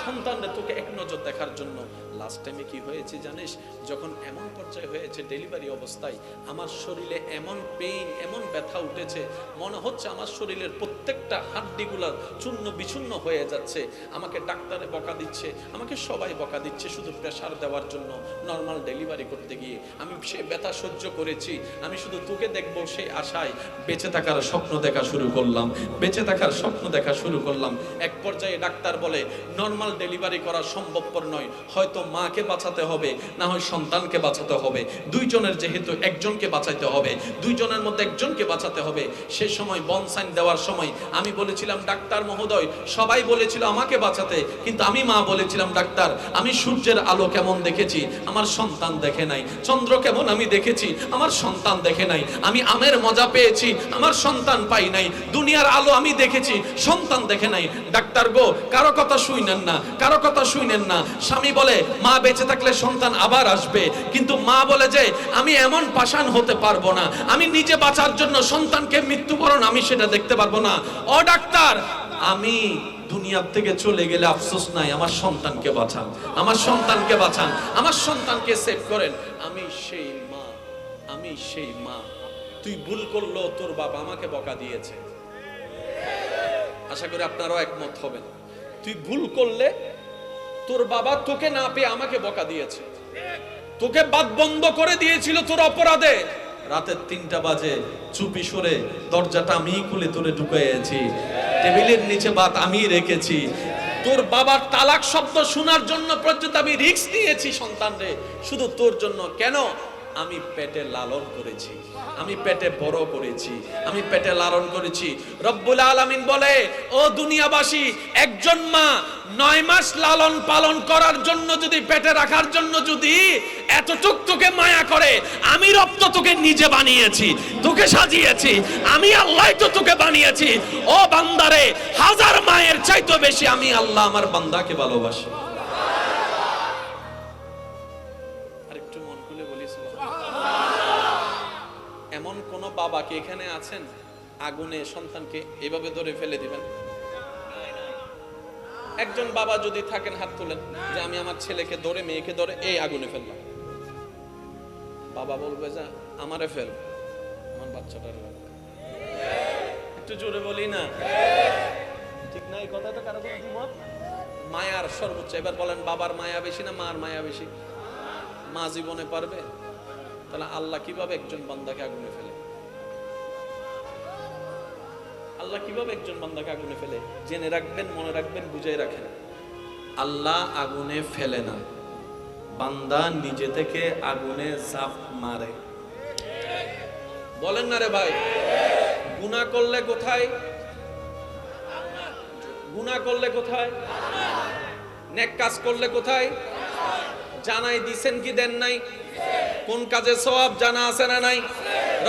সন্তানরা তোকে এক নজর দেখার জন্য। লাস্ট টাইমে কি হয়েছে জানিস? যখন এমন পর্যায়ে হয়েছে ডেলিভারি অবস্থায়, আমার শরীরে এমন পেইন, এমন ব্যথা উঠেছে, মনে হচ্ছে আমার শরীরের প্রত্যেকটা হাড্ডিগুলা চূর্ণ বিচূর্ণ হয়ে যাচ্ছে। আমাকে ডাক্তারে বকা দিচ্ছে, আমাকে সবাই বকা দিচ্ছে শুধু প্রেসার দেওয়ার জন্য। নর্মাল ডেলিভারি করতে গিয়ে আমি সে ব্যথা সহ্য করেছি। আমি শুধু তোকে দেখবো সেই আশায় বেঁচে থাকার স্বপ্ন দেখা শুরু করলাম, বেঁচে থাকার স্বপ্ন দেখা শুরু করলাম। এক পর্যায়ে ডাক্তার বলে নর্মাল ডেলিভারি করা সম্ভবপর নয়, হয়তো মাকে বাঁচাতে হবে, না হয় সন্তানকে বাঁচাতে হবে। দুইজনের যেহেতু একজনকে বাঁচাইতে হবে, দুইজনের মধ্যে একজনকে বাঁচাতে হবে। সে সময় বন সাইন দেওয়ার সময় আমি বলেছিলাম, ডাক্তার মহোদয়, সবাই বলেছিল আমাকে বাঁচাতে, কিন্তু আমি মা বলেছিলাম, ডাক্তার আমি সূর্যের আলো কেমন দেখেছি, আমার সন্তান দেখে নাই। চন্দ্র কেমন আমি দেখেছি, আমার সন্তান দেখে নাই। আমি আমের মজা পেয়েছি, আমার সন্তান পাই নাই। দুনিয়ার আলো আমি দেখেছি, সন্তান দেখে নাই। ডাক্তার গো, কারো কথা শুনেন না, কারো কথা শুনেন না। স্বামী বলে মা বেঁচে থাকলে সন্তান আবার আসবে, কিন্তু মা বলে যে আমি এমন পাষাণ হতে পারবো না, আমি নিজে বাঁচার জন্য সন্তানকে মৃত্যুবরণ আমি সেটা দেখতে পারবো না। ও ডাক্তার, আমি দুনিয়ার থেকে চলে গেলে আফসোস নাই, আমার সন্তানকে বাঁচান, আমার সন্তানকে বাঁচান, আমার সন্তানকে সেভ করেন। আমি সেই মা, আমি সেই মা। তুই ভুল করলো, তোর বাবা আমাকে বকা দিয়েছে। আশা করি আপনারাও একমত হবেন। তুই ভুল করলে তোর বাবা তোকে না পেয়ে আমাকে বকা দিয়েছে, তোকে বাত বন্ধ করে দিয়েছিল তোর অপরাধে। রাতের 3টা বাজে চুপি সরে দরজাটা আমি খুলে তোরে ঢুকাইয়েছি, টেবিলের নিচে বাত আমি রেখেছি। তোর বাবার তালাক শব্দ শোনার জন্য পর্যন্ত আমি রিস্ক নিয়েছি সন্তানরে, শুধু তোর জন্য। কেন? আমি পেটে লালন করেছি, আমি পেটে বড় করেছি, আমি পেটে লালন করেছি। রব্বুল আলামিন বলে, ও দুনিয়াবাসী, একজন মা 9 মাস লালন পালন করার জন্য যদি, পেটে রাখার জন্য যদি এতটুক তোকে মায়া করে, আমি রব তো তোকে নিজে বানিয়েছি, তোকে সাজিয়েছি, আমি আল্লাহ তো তোকে বানিয়েছি। ও বান্দারে, 1000 মায়ের চাইতে বেশি আমি আল্লাহ আমার বান্দাকে ভালোবাসি। এমন কোন বাবা কি এখানে আছেন আগুনে সন্তানকে এভাবে ধরে ফেলে দিবেন? একজন বাবা যদি থাকেন হাত তুলেন যে আমি আমার ছেলেকে ধরে, মেয়েকে ধরে এই আগুনে ফেললাম। বাবা বলবে যে আমারে ফেল, আমার বাচ্চাটার লাগবে। একটু জোরে বলি না, ঠিক না? এই কথাটা কারো কোনো দ্বিমত? মায়ার সর্বোচ্চ। এবার বলেন, বাবার মায়া বেশি না মার মায়া বেশি? মা জীবনে পারবে? তাহলে আল্লাহ কিভাবে একজন বান্দাকে আগুনে ফেলে? আল্লাহ কিভাবে একজন বান্দাকে আগুনে ফেলে? জেনে রাখবেন, মনে রাখবেন, বুঝাই রাখেন। আল্লাহ আগুনে ফেলে না, বান্দা নিজে থেকে আগুনে ঝাঁপ মারে। বলেন না রে ভাই? গুনাহ করলে কোথায়? গুনাহ করলে কোথায়? নেক কাজ করলে কোথায়? জানাই দিছেন কি দেন নাই? কোন কাজে সওয়াব জানা আছে না নাই?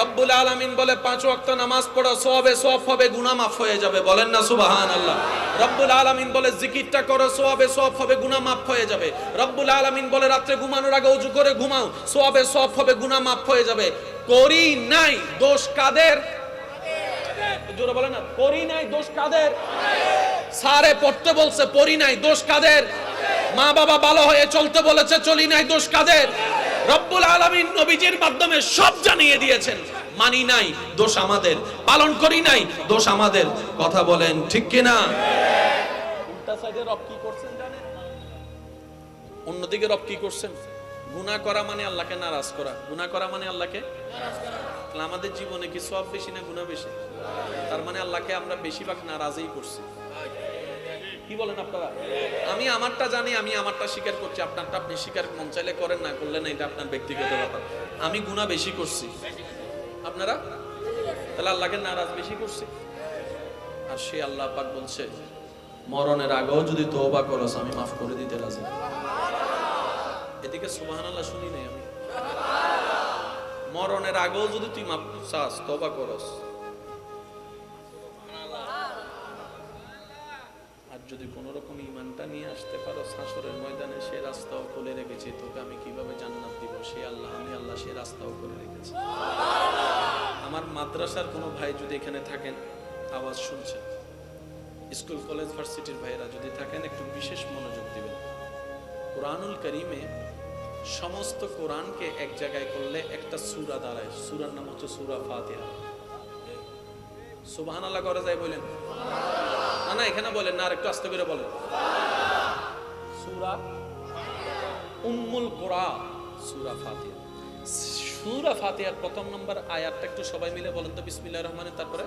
রব্বুল আলামিন বলে 5 ওয়াক্ত নামাজ পড়ো, সওয়াবে সওয়াব হবে, গুনাহ মাফ হয়ে যাবে। বলেন না সুবহানাল্লাহ। রব্বুল আলামিন বলে জিকিরটা করো, সওয়াবে সওয়াব হবে, গুনাহ মাফ হয়ে যাবে। রব্বুল আলামিন বলে রাতে ঘুমানোর আগে ওযু করে ঘুমাও, সওয়াবে সওয়াব হবে, গুনাহ মাফ হয়ে যাবে। করি নাই, দোষ কাদের? জোরে বলে না, পড়ি নাই, দোষ কাদের? স্যারে পড়তে বলছে, পড়ি নাই, দোষ কাদের? মা বাবা ভালো হয়ে চলতে বলেছে, চলি নাই, দোষ কাদের? রব্বুল আলামিন নবীজির মাধ্যমে সব জানিয়ে দিয়েছেন, মানি নাই, দোষ আমাদের, পালন করি নাই, দোষ আমাদের। কথা বলেন ঠিক কিনা? উল্টা সাইডে রব কি করছেন জানেন? অন্যদিকে রব কি করছেন? গুনাহ করা মানে আল্লাহকে নারাজ করা। গুনাহ করা মানে আল্লাহকে নারাজ করা। তাহলে আমাদের জীবনে কি সওয়াব বেশি না গুনাহ বেশি? তার মানে আল্লাহকে আমরা বেশিরভাগ নারাজই করছি। কি বলেন আপনারা? আমি আমারটা জানি, আমি আমারটা স্বীকার করছি, আপনারটা আপনি স্বীকার মন চাইলে করেন, না করলে না, এটা আপনার ব্যক্তিগত ব্যাপার। আমি গুনাহ বেশি করছি, আপনারা? তাহলে আল্লাহকে নারাজ বেশি করছি। আর সে আল্লাহ পাক বলছে, মরণের আগেও যদি তওবা করস আমি মাফ করে দিতে রাজি। এদিকে সুবহানাল্লাহ শুনি নাই আমি। মরণের আগেও যদি তুই মাফ চাস, তওবা করস, আর যদি কোন রকম ঈমানটা নিয়ে আসতে পারো, হাসরের ময়দানে সে রাস্তাও খুলে রেখেছি, তোকে আমি কিভাবে জান্নাত দিব, সে আল্লাহ, আমি আল্লাহ, সে রাস্তাও করে রেখেছি। আমার মাদ্রাসার কোনো ভাই যদি এখানে থাকেন, আওয়াজ শুনছেন, স্কুল কলেজ ভার্সিটির ভাইরা যদি থাকেন, একটু বিশেষ মনোযোগ দিবেন। কোরআনুল কারীমে সমস্ত কোরআনকে এক জায়গায় করলে একটা সূরা দাঁড়ায়। সূরার নাম হচ্ছে সূরা ফাতিহা। সুবহানাল্লাহ করে যায় বলেন না? না, এখানে বলেন না, আর একটু আস্তে করে বলেন। সূরা উম্মুল কোরআন, সূরা ফাতিহা। সূরা ফাতিহার প্রথম নম্বর আয়াতটা একটু সবাই মিলে বলেন তো, বিসমিল্লাহির রহমানির, তারপরে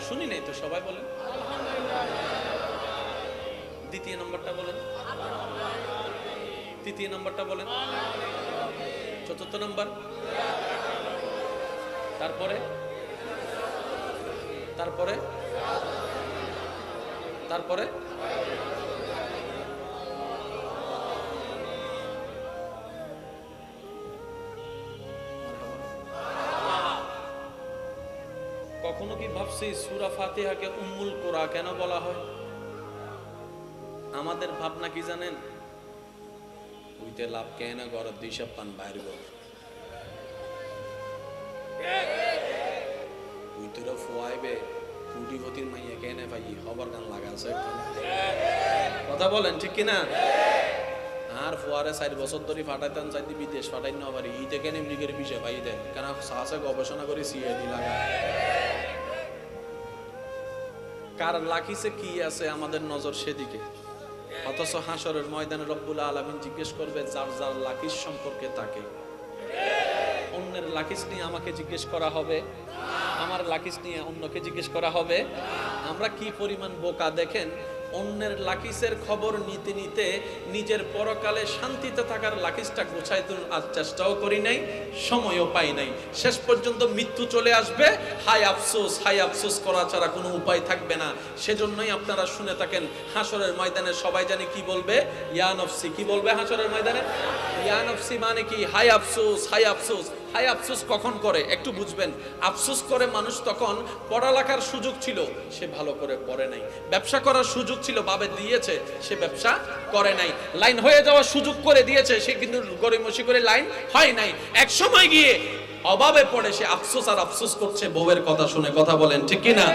শুনি নাই তো, সবাই বলেন। দ্বিতীয় নম্বরটা বলেন, তৃতীয় নম্বরটা বলেন, চতুর্থ নম্বর, তারপরে তারপরে তারপরে কখনো কি ভাবছি সূরা ফাতিহাকে উম্মুল কোরআন কেন বলা হয়? আমাদের ভাবনা কি জানেন? উইতে লাভ কেন ঘর দিশা পান বাইর ঘর উইতরা ফুয়াইবে কুটিপতির মাইয়া কেনে ভাই খবর গান লাগাছে। কথা বলেন ঠিক কিনা? আর ফুয়ারে 4 বছর ধরে ফাটাইতাম, চাইতে বিদেশ ফাটাই না পারি, ইতে কেন এমনি করে বিষয় ভাই দেন, কেন সাহসে গবেষণা করে সিআইডি লাগা। কার লাকিসে কি আছে আমাদের নজর সেদিকে, অথচ হাসরের ময়দানে রব্বুল আলামিন জিজ্ঞেস করবে যার যার লাকিস সম্পর্কে তাকে। অন্যের লাকিস নিয়ে আমাকে জিজ্ঞেস করা হবে, আমার লাকিস নিয়ে অন্যকে জিজ্ঞেস করা হবে। আমরা কি পরিমাণ বোকা দেখেন, অন্যের লাকিসের খবর নিতে নিতে নিজের পরকালে শান্তিতে থাকার লাকিসটা গোছাইতে আর চেষ্টাও করি নাই, সময়ও পাই নাই। শেষ পর্যন্ত মৃত্যু চলে আসবে, হাই আফসোস করা ছাড়া কোনো উপায় থাকবে না। সেজন্যই আপনারা শুনে থাকেন হাসরের ময়দানে সবাই জানে কি বলবে, ইয়া নফসি। কি বলবে হাসরের ময়দানে? ইয়া নফসি মানে কি? হাই আফসোস। হাই আফসোস কখন করে একটু বুঝবেন। আফসোস করে মানুষ তখন পড়ালেখার সুযোগ ছিল, সে ভালো করে পড়ে নাই। ব্যবসা করার সুযোগ ছিল, বাবে দিয়েছে, সে ব্যবসা করে নাই। লাইন হয়ে যাওয়ার সুযোগ করে দিয়েছে, সে কিন্তু গরিমসি করে লাইন হয় নাই। এক সময় গিয়ে অভাবে পড়ে সে আফসোস আর আফসোস করছে বউয়ের কথা শুনে। কথা বলেন ঠিক কিনা?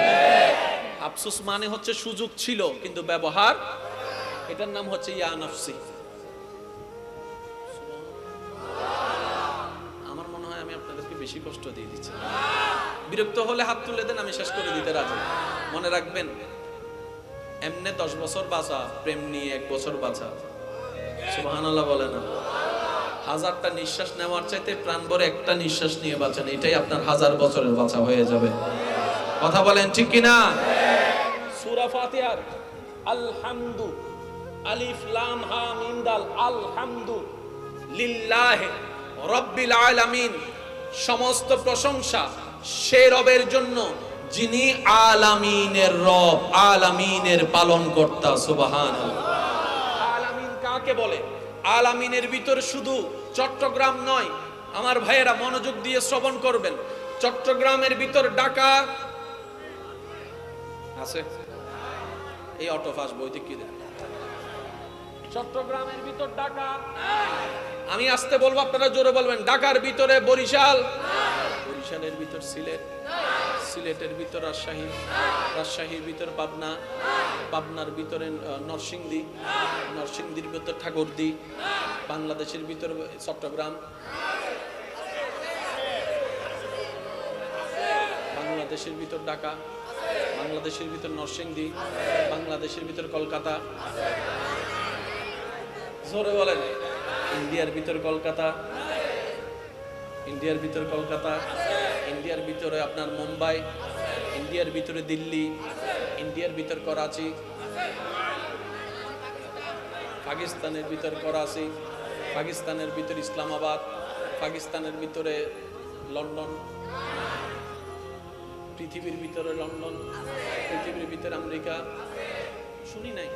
আফসোস মানে হচ্ছে সুযোগ ছিল কিন্তু ব্যবহার, এটার নাম হচ্ছে ইয়া নফসি। আমার মনে হয় আমি আপনাদেরকে বেশি কষ্ট দিয়ে দিচ্ছি। বিরক্ত হলে হাত তুলে দেন, আমি শেষ করে দিতে রাজি। মনে রাখবেন, এমনে 10 বছর বাঁচা, প্রেম নিয়ে 1 বছর বাঁচা। সুবহানাল্লাহ বলে না? 1000টা নিঃশ্বাস নেওয়ার চাইতে প্রাণ ভরে একটা নিঃশ্বাস নিয়ে বাঁচেন, এটাই আপনার 1000 বছরের বাঁচা হয়ে যাবে। কথা বলেন ঠিক কিনা? সূরা ফাতিহার আলহামদু, আলিফ লাম হা মিম দাল, আলহামদু লিল্লাহি রাব্বিল আলামিন, সমস্ত প্রশংসা সে রবের জন্য যিনি আলামিনের রব, আলামিনের পালনকর্তা। সুবহানাল্লাহ। আলামিন কাকে বলে? আলামিনের ভিতর শুধু চট্টগ্রাম নয়, আমার ভাইয়েরা মনোযোগ দিয়ে শ্রবণ করবেন। চট্টগ্রামের ভিতর ঢাকা আছে, এই অটোফাস বইতে কি দেয়, চট্টগ্রামের ভিতর ঢাকা, আমি আসতে বলবো আপনারা জোরে বলবেন। ঢাকার ভিতরে বরিশাল, বরিশালের ভিতর সিলেট, সিলেটের ভিতর রাজশাহী, রাজশাহীর ভিতর পাবনা, পাবনার ভিতরে নরসিংদী, নরসিংদীর ভিতর ঠাকুরদী, বাংলাদেশের ভিতর চট্টগ্রাম, বাংলাদেশের ভিতর ঢাকা, বাংলাদেশের ভিতর নরসিংদী, বাংলাদেশের ভিতর কলকাতা, জোরে বলেন। ইন্ডিয়ার ভিতর কলকাতা, ইন্ডিয়ার ভিতর কলকাতা, ইন্ডিয়ার ভিতরে আপনার মুম্বাই, ইন্ডিয়ার ভিতরে দিল্লি, ইন্ডিয়ার ভিতর করাচি, পাকিস্তানের ভিতর করাচি, পাকিস্তানের ভিতর ইসলামাবাদ, পাকিস্তানের ভিতরে লন্ডন, পৃথিবীর ভিতরে লন্ডন, পৃথিবীর ভিতরে আমেরিকা, শুনি নাই,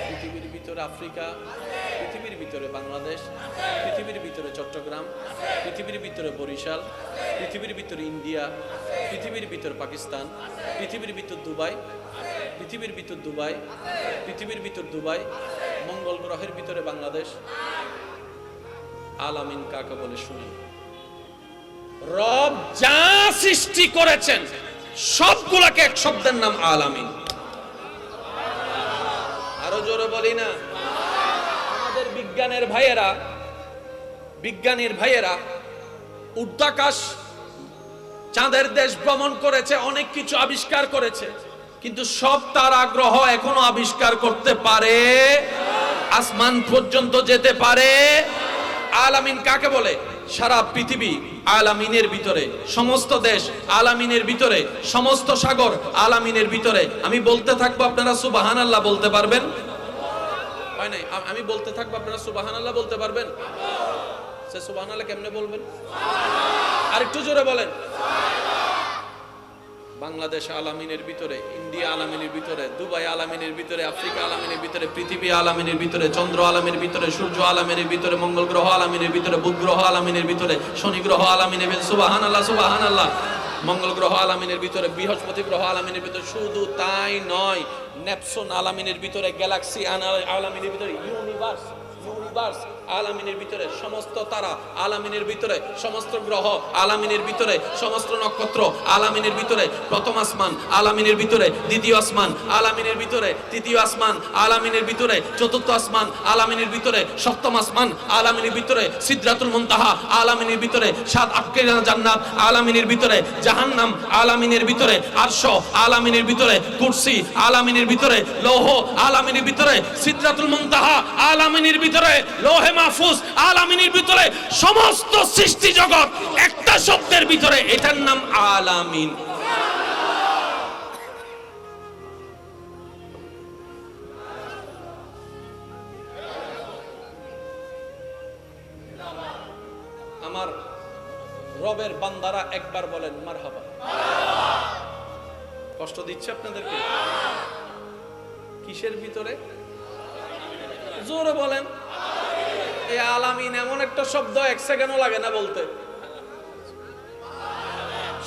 পৃথিবীর ভিতরে আফ্রিকা, পৃথিবীর ভিতরে বাংলাদেশ, পৃথিবীর ভিতরে চট্টগ্রাম, পৃথিবীর ভিতরে বরিশাল, পৃথিবীর ভিতরে ইন্ডিয়া, পৃথিবীর ভিতর পাকিস্তান, পৃথিবীর ভিতর দুবাই, পৃথিবীর ভিতর দুবাই, পৃথিবীর ভিতর দুবাই, মঙ্গল গ্রহের ভিতরে বাংলাদেশ। আলামিন কাকে বলে শুনি? রব যা সৃষ্টি করেছেন সবগুলাকে এক শব্দের নাম আলামিন। আরো জোরে বলি না? আমাদের বিজ্ঞানের ভাইয়েরা, বিজ্ঞানীর ভাইয়েরা উর্ধ্বাকাশ চাঁদের দেশ ভ্রমণ করেছে, অনেক কিছু আবিষ্কার করেছে, কিন্তু সব তারা গ্রহ এখনো আবিষ্কার করতে পারে, আসমান পর্যন্ত যেতে পারে। আলামিন কাকে বলে? সারা পৃথিবী আলামিনের ভিতরে, সমস্ত দেশ আলামিনের ভিতরে, সমস্ত সাগর আলামিনের ভিতরে। আমি বলতে থাকবো, আপনারা সুবহানাল্লাহ বলতে পারবেন? হয় নাই? আমি বলতে থাকবো, আপনারা সুবহানাল্লাহ বলতে পারবেন? সে সুবহানাল্লাহ কেমনে বলবেন? আরেকটু জোরে বলেন। বাংলাদেশ আলামিনের ভিতরে, ইন্ডিয়া আলামিনের ভিতরে, দুবাই আলামিনের ভিতরে, আফ্রিকা আলামিনের ভিতরে, পৃথিবী আলামিনের ভিতরে, চন্দ্র আলামিনের ভিতরে, সূর্য আলামিনের ভিতরে, মঙ্গল গ্রহ আলামিনের ভিতরে, বুধ গ্রহ আলামিনের ভিতরে, শনি গ্রহ আলামিনের ভিতরে, সুবহানাল্লাহ সুবহানাল্লাহ। মঙ্গল গ্রহ আলামিনের ভিতরে, বৃহস্পতি গ্রহ আলামিনের ভিতরে, শুধু তাই নয়, নেপচুন আলামিনের ভিতরে, গ্যালাক্সি আলামিনের ভিতরে, ইউনিভার্স আলামিনের ভিতরে, সমস্ত তারা আলামিনের ভিতরে, সমস্ত গ্রহ আলামিনের ভিতরে, সমস্ত নক্ষত্র আলামিনের ভিতরে, প্রথম আসমান আলামিনের ভিতরে, দ্বিতীয় আসমান আলামিনের ভিতরে, তৃতীয় আসমান আলামিনের ভিতরে, চতুর্থ আসমান আলামিনের ভিতরে, সপ্তম আসমান আলামিনের ভিতরে, সিদরাতুল মুনতাহা আলামিনের ভিতরে, সাত আটকেরা জান্নাত আলামিনের ভিতরে, জাহান্নাম আলামিনের ভিতরে, আরশ আলামিনের ভিতরে, কুরসি আলামিনের ভিতরে, লৌহ আলামিনের ভিতরে, সিদরাতুল মুনতাহা আলামিনের ভিতরে, লোহে মাহফুজ আলামিনের ভিতরে, সমস্ত সৃষ্টি জগৎ একটা শব্দের ভিতরে, এটার নাম আলামিন। আমার রবের বান্দারা একবার বলেন মারহাবা। কষ্ট দিচ্ছে আপনাদেরকে? কিসের ভিতরে? জোরে বলেন। এই আলামিন এমন একটা শব্দ, এক সেকেন্ডও লাগে না বলতে।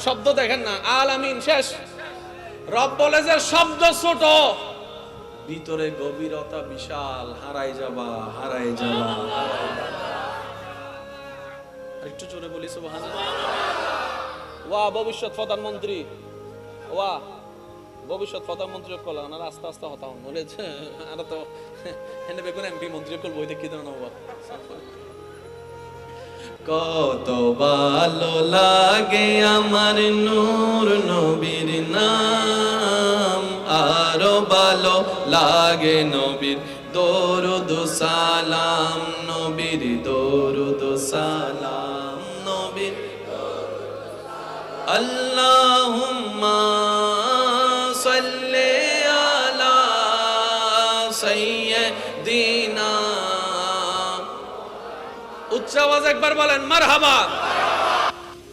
শব্দ দেখেন না, আলামিন শেষ। রব বলে যে শব্দ ছোট, ভিতরে গভীরতা বিশাল। হারাই যাবা, হারাই যাবা। একটু জোরে বলি সুবহানাল্লাহ। ওয়া ভবিষ্যৎ প্রধানমন্ত্রী, ওয়া ভবিষ্যৎ প্রধানমন্ত্রী কল না, আস্তে আস্তে হতাম বলেছে। আর তো হেনে বেগুন এমপি মন্ত্রী কল বই দেখি তো না। কত ভালো লাগে আমার নূর নবীর নাম, আরো ভালো লাগে নবীর দরুদ সালাম, নবীর দরুদ সালাম, নবীর আল্লাহুম্মা সাল্লি আলা সাইয়্যিদিনা। উচ্চ আওয়াজ একবার বলেন মারহাবা।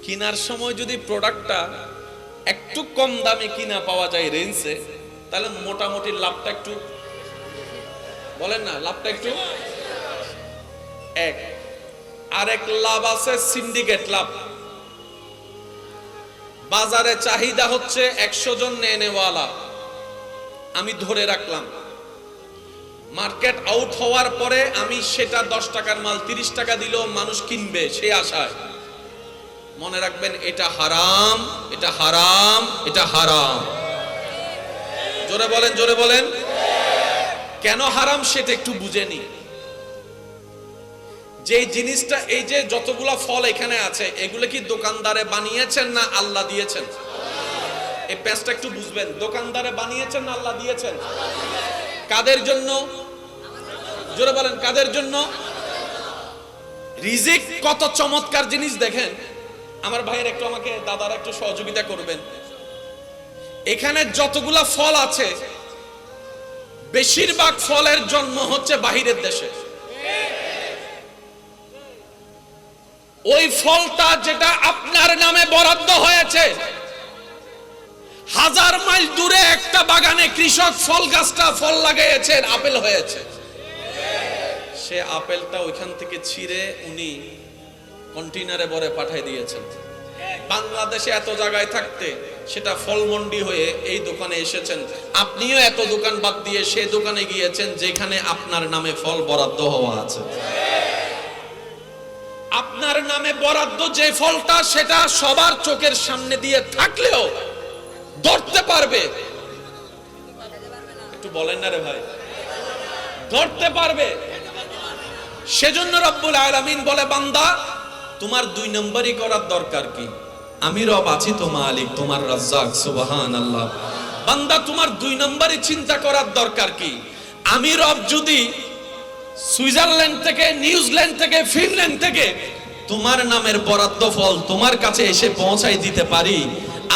কেনার সময় যদি প্রোডাক্টটা একটু কম দামে কিনা পাওয়া যায় রেঞ্জে, তাহলে মোটামুটি লাভটা একটু বলেন না, লাভটা একটু এক। আরেক লাভ আছে সিন্ডিকেট লাভ। বাজারে চাহিদা হচ্ছে 100 জন নেওয়ালা, আমি ধরে রাখলাম মার্কেট আউট হওয়ার পরে আমি সেটা 10 টাকার মাল 30 টাকা দিলেও মানুষ কিনবে সেই আশায়। মনে রাখবেন এটা হারাম, এটা হারাম, এটা হারাম। জোরে বলেন, জোরে বলেন। কেন হারাম সেটা একটু বুঝে নি। যে জিনিসটা, এই যে যতগুলা ফল এখানে আছে, এগুলো কি দোকানদারে বানিয়েছেন না আল্লাহ দিয়েছেন? এই পেঁচটা একটু বুঝবেন। দোকানদারে বানিয়েছেন না আল্লাহ দিয়েছেন? কাদের জন্য? জোরে বলেন, কাদের জন্য? রিজিক কত চমৎকার জিনিস দেখেন। আমার ভাইয়ের একটু আমাকে, দাদারা একটু সহযোগিতা করবেন। এখানে যতগুলা ফল আছে, বেশিরভাগ ফলের জন্ম হচ্ছে বাহিরের দেশে। ওই ফলটা যেটা আপনার নামে বরাদ্দ হয়েছে, 1000 মাইল দূরে একটা বাগানে কৃষক ফল গাছটা ফল লাগিয়েছেন, আপেল হয়েছে। সে আপেলটা ওইখান থেকে ছিঁড়ে উনি কন্টেইনারে ভরে পাঠিয়ে দিয়েছেন। বাংলাদেশে এত জায়গায় থাকতে সেটা ফলমন্ডি হয়ে এই দোকানে এসেছেন। আপনিও এত দোকান বাদ দিয়ে সে দোকানে গিয়েছেন যেখানে আপনার নামে ফল বরাদ্দ হওয়া আছে। আপনার নামে বরাদ্দ যে ফলটা, সেটা সবার চোখের সামনে দিয়ে থাকলেও ধরতে পারবে, একটু বলেন না রে ভাই, ধরতে পারবে। সেজন্য রব্বুল আলামিন বলে, বান্দা তোমার 2 নম্বরই করার দরকার কি? আমি রব আছি তো মালিক, তোমার রাজ্জাক, সুবহানাল্লাহ। বান্দা তোমার 2 নম্বরই চিন্তা করার দরকার কি? আমি রব যদি সুইজারল্যান্ড থেকে, নিউজিল্যান্ড থেকে, ফিনল্যান্ড থেকে তোমার নামের বরাদ্দ ফল তোমার কাছে এসে পৌঁছাই দিতে পারি,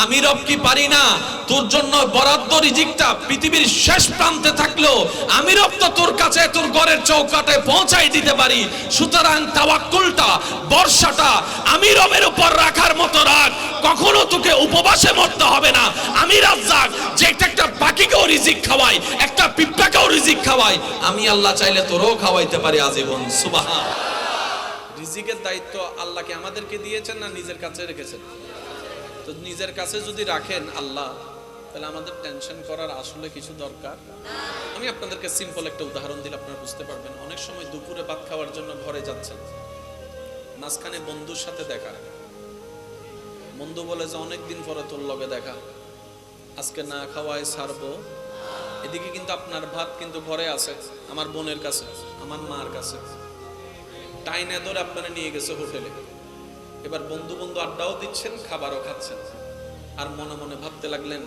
আমি রব কি পারি না তোর জন্য বরাদ্দ রিজিকটা পৃথিবীর শেষ প্রান্তে থাকলো আমি রব তো তোর কাছে তোর ঘরের চৌকাঠে পৌঁছাই দিতে পারি। সুতরাং তাওয়াক্কুলটা, ভরসাটা আমি রবের উপর রাখার মতো রাখ। কখনো তোকে উপবাসে মরতে হবে না। আমি রাজ্জাক, যে একটা পাখিকেও রিজিক খাওয়াই, একটা পিঁপড়াকেও রিজিক খাওয়াই। আমি আল্লাহ চাইলে তোরও খাওয়াইতে পারি আজীবন। সুবহান। রিজিকের দায়িত্ব আল্লাহকে আমাদেরকে দিয়েছেন না নিজের কাছে রেখেছেন? তো নিজের কাছে যদি রাখেন আল্লাহ, তাহলে আমাদের টেনশন করার আসলে কিছু দরকার। আমি আপনাদেরকে সিম্পল একটা উদাহরণ দিলে আপনারা বুঝতে পারবেন। অনেক সময় দুপুরে ভাত খাওয়ার জন্য ঘরে যাচ্ছেন, মাঝখানে বন্ধুর সাথে দেখা। বন্ধু বলে যে অনেকদিন পরে তোর লগে দেখা, আজকে না খাওয়ায় ছাড়বো। এদিকে কিন্তু আপনার ভাত কিন্তু ঘরে আছে, আমার বোনের কাছে, আমার মার কাছে। টাইনে ধরে আপনারা নিয়ে গেছে হোটেলে। এবার বন্ধু বন্ধু আড্ডাও দিচ্ছেন, খাবারও খাচ্ছেন, আর মনে মনে ভাবতে লাগলেন,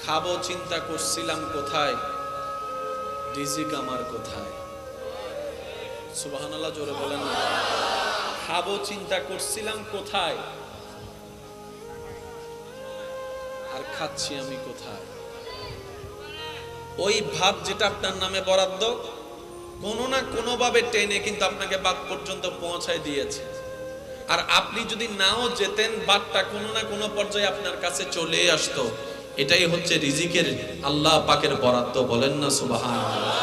খাবো চিন্তা করছিলাম কোথায়, রিজিক আমার কোথায়। সুবহানাল্লাহ, জোরে বলেন না। খাবো চিন্তা করছিলাম কোথায়, আর খাচ্ছি আমি কোথায়। ওই ভাত যেটা আপনার নামে বরাদ্দ, কোনো না কোনো ভাবে টেনে কিন্তু আপনাকে বাদ পর্যন্ত পৌঁছায় দিয়েছে। আর আপনি যদি নাও যেতেন, বাদটা কোনো না কোনো পর্যায়ে আপনার কাছে চলে আসতো। এটাই হচ্ছে রিজিকের আল্লাহ পাকের বরাদ্দ। বলেন না সুবহানাল্লাহ।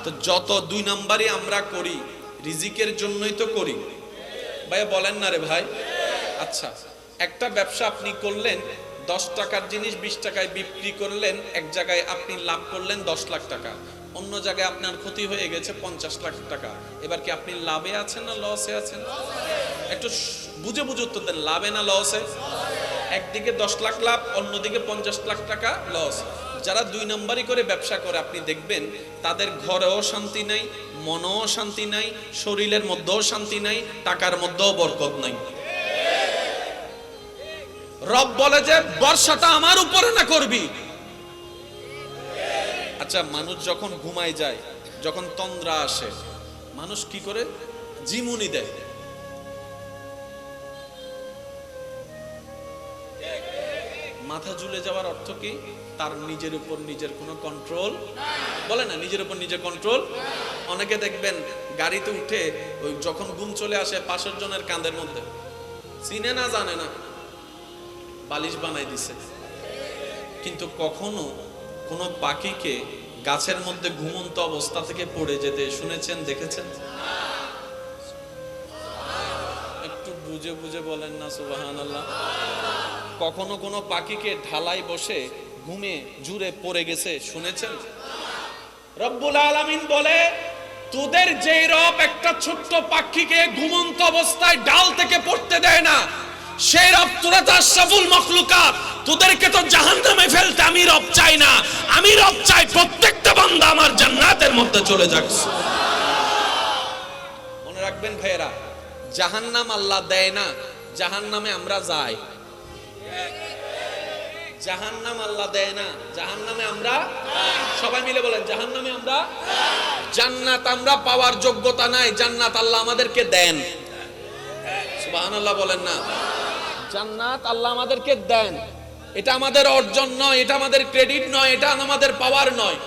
তো যত 2 নম্বরই আমরা করি, রিজিকের জন্যই তো করি। ভাই বলেন না রে ভাই। আচ্ছা, একটা ব্যবসা আপনি করলেন, 10 টাকার জিনিস 20 টাকায় বিক্রি করলেন, এক জায়গায় আপনি লাভ করলেন 10 লাখ টাকা, অন্য জায়গায় আপনার ক্ষতি হয়ে গেছে 50 লাখ টাকা। এবার কি আপনি লাভে আছেন না লসে আছেন? একটু বুঝে বুঝে উত্তর দেন, লাভে না লসে? একদিকে 10 লাখ লাভ, অন্যদিকে 50 লাখ টাকা লস। যারা 2 নম্বরই করে ব্যবসা করে, আপনি দেখবেন তাদের ঘরেও শান্তি নাই, মনেও শান্তি নাই, শরীরের মধ্যেও শান্তি নাই, টাকার মধ্যেও বরকত নাই। রব বলে যে বর্ষাটা আমার উপরে না করবি। আচ্ছা, মানুষ যখন ঘুমায় যায়, যখন তন্দ্রা আসে, মানুষ কি করে? জিমুনি দেয়। মাথা ঝুলে যাওয়ার অর্থ কি? তার নিজের উপর নিজের কোনো কন্ট্রোল, বলে না, নিজের উপর নিজের কন্ট্রোল। অনেকে দেখবেন গাড়িতে উঠে ওই যখন ঘুম চলে আসে, পাশের জনের কাঁধের মধ্যে, চিনে না জানে না, বালিশ বানাই দিছে। কিন্তু কখনো কোনো পাখিকে গাছের মধ্যে ঘুমন্ত অবস্থা থেকে পড়ে যেতে শুনেছেন, দেখেছেন? একটু বুঝে বুঝে বলেন না সুবহানাল্লাহ। কখনো কোনো পাখিকে ঢালাই বসে ঘুমে জুড়ে পড়ে গেছে শুনেছেন? রব্বুল আলামিন বলে, তোদের যেই রব একটা ছোট্ট পাখিকে ঘুমন্ত অবস্থায় ডাল থেকে পড়তে দেয় না, সেই রব তোরা তো আশরাফুল মাখলুকাত, তোদেরকে তো জাহান্নামে ফেলতে আমি রব চাই না, আমি রব চাই প্রত্যেকটা বান্দা আমার জান্নাতের মধ্যে চলে যাক। মনে রাখবেন ভাইয়েরা, জাহান্নাম আল্লাহ দেয় না, জাহান্নামে আমরা যাই। জাহান্নাম আল্লাহ দেয় না, জাহান্নামে আমরা, সবাই মিলে বলেন, জাহান্নামে আমরা। জান্নাত আমরা পাওয়ার যোগ্যতা নাই, জান্নাত আল্লাহ আমাদেরকে দেন। সুবহানাল্লাহ বলেন না? জান্নাত আল্লাহ আমাদেরকে দেন, এটা আমাদের অর্জন নয়, এটা আমাদের ক্রেডিট নয়, এটা আমাদের পাওয়ার নয়।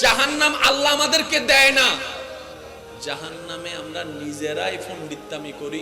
জাহান্নাম আল্লাহ আমাদেরকে দেয় না, জাহান্নামে আমরা নিজেরাই পণ্ডিতামি করি,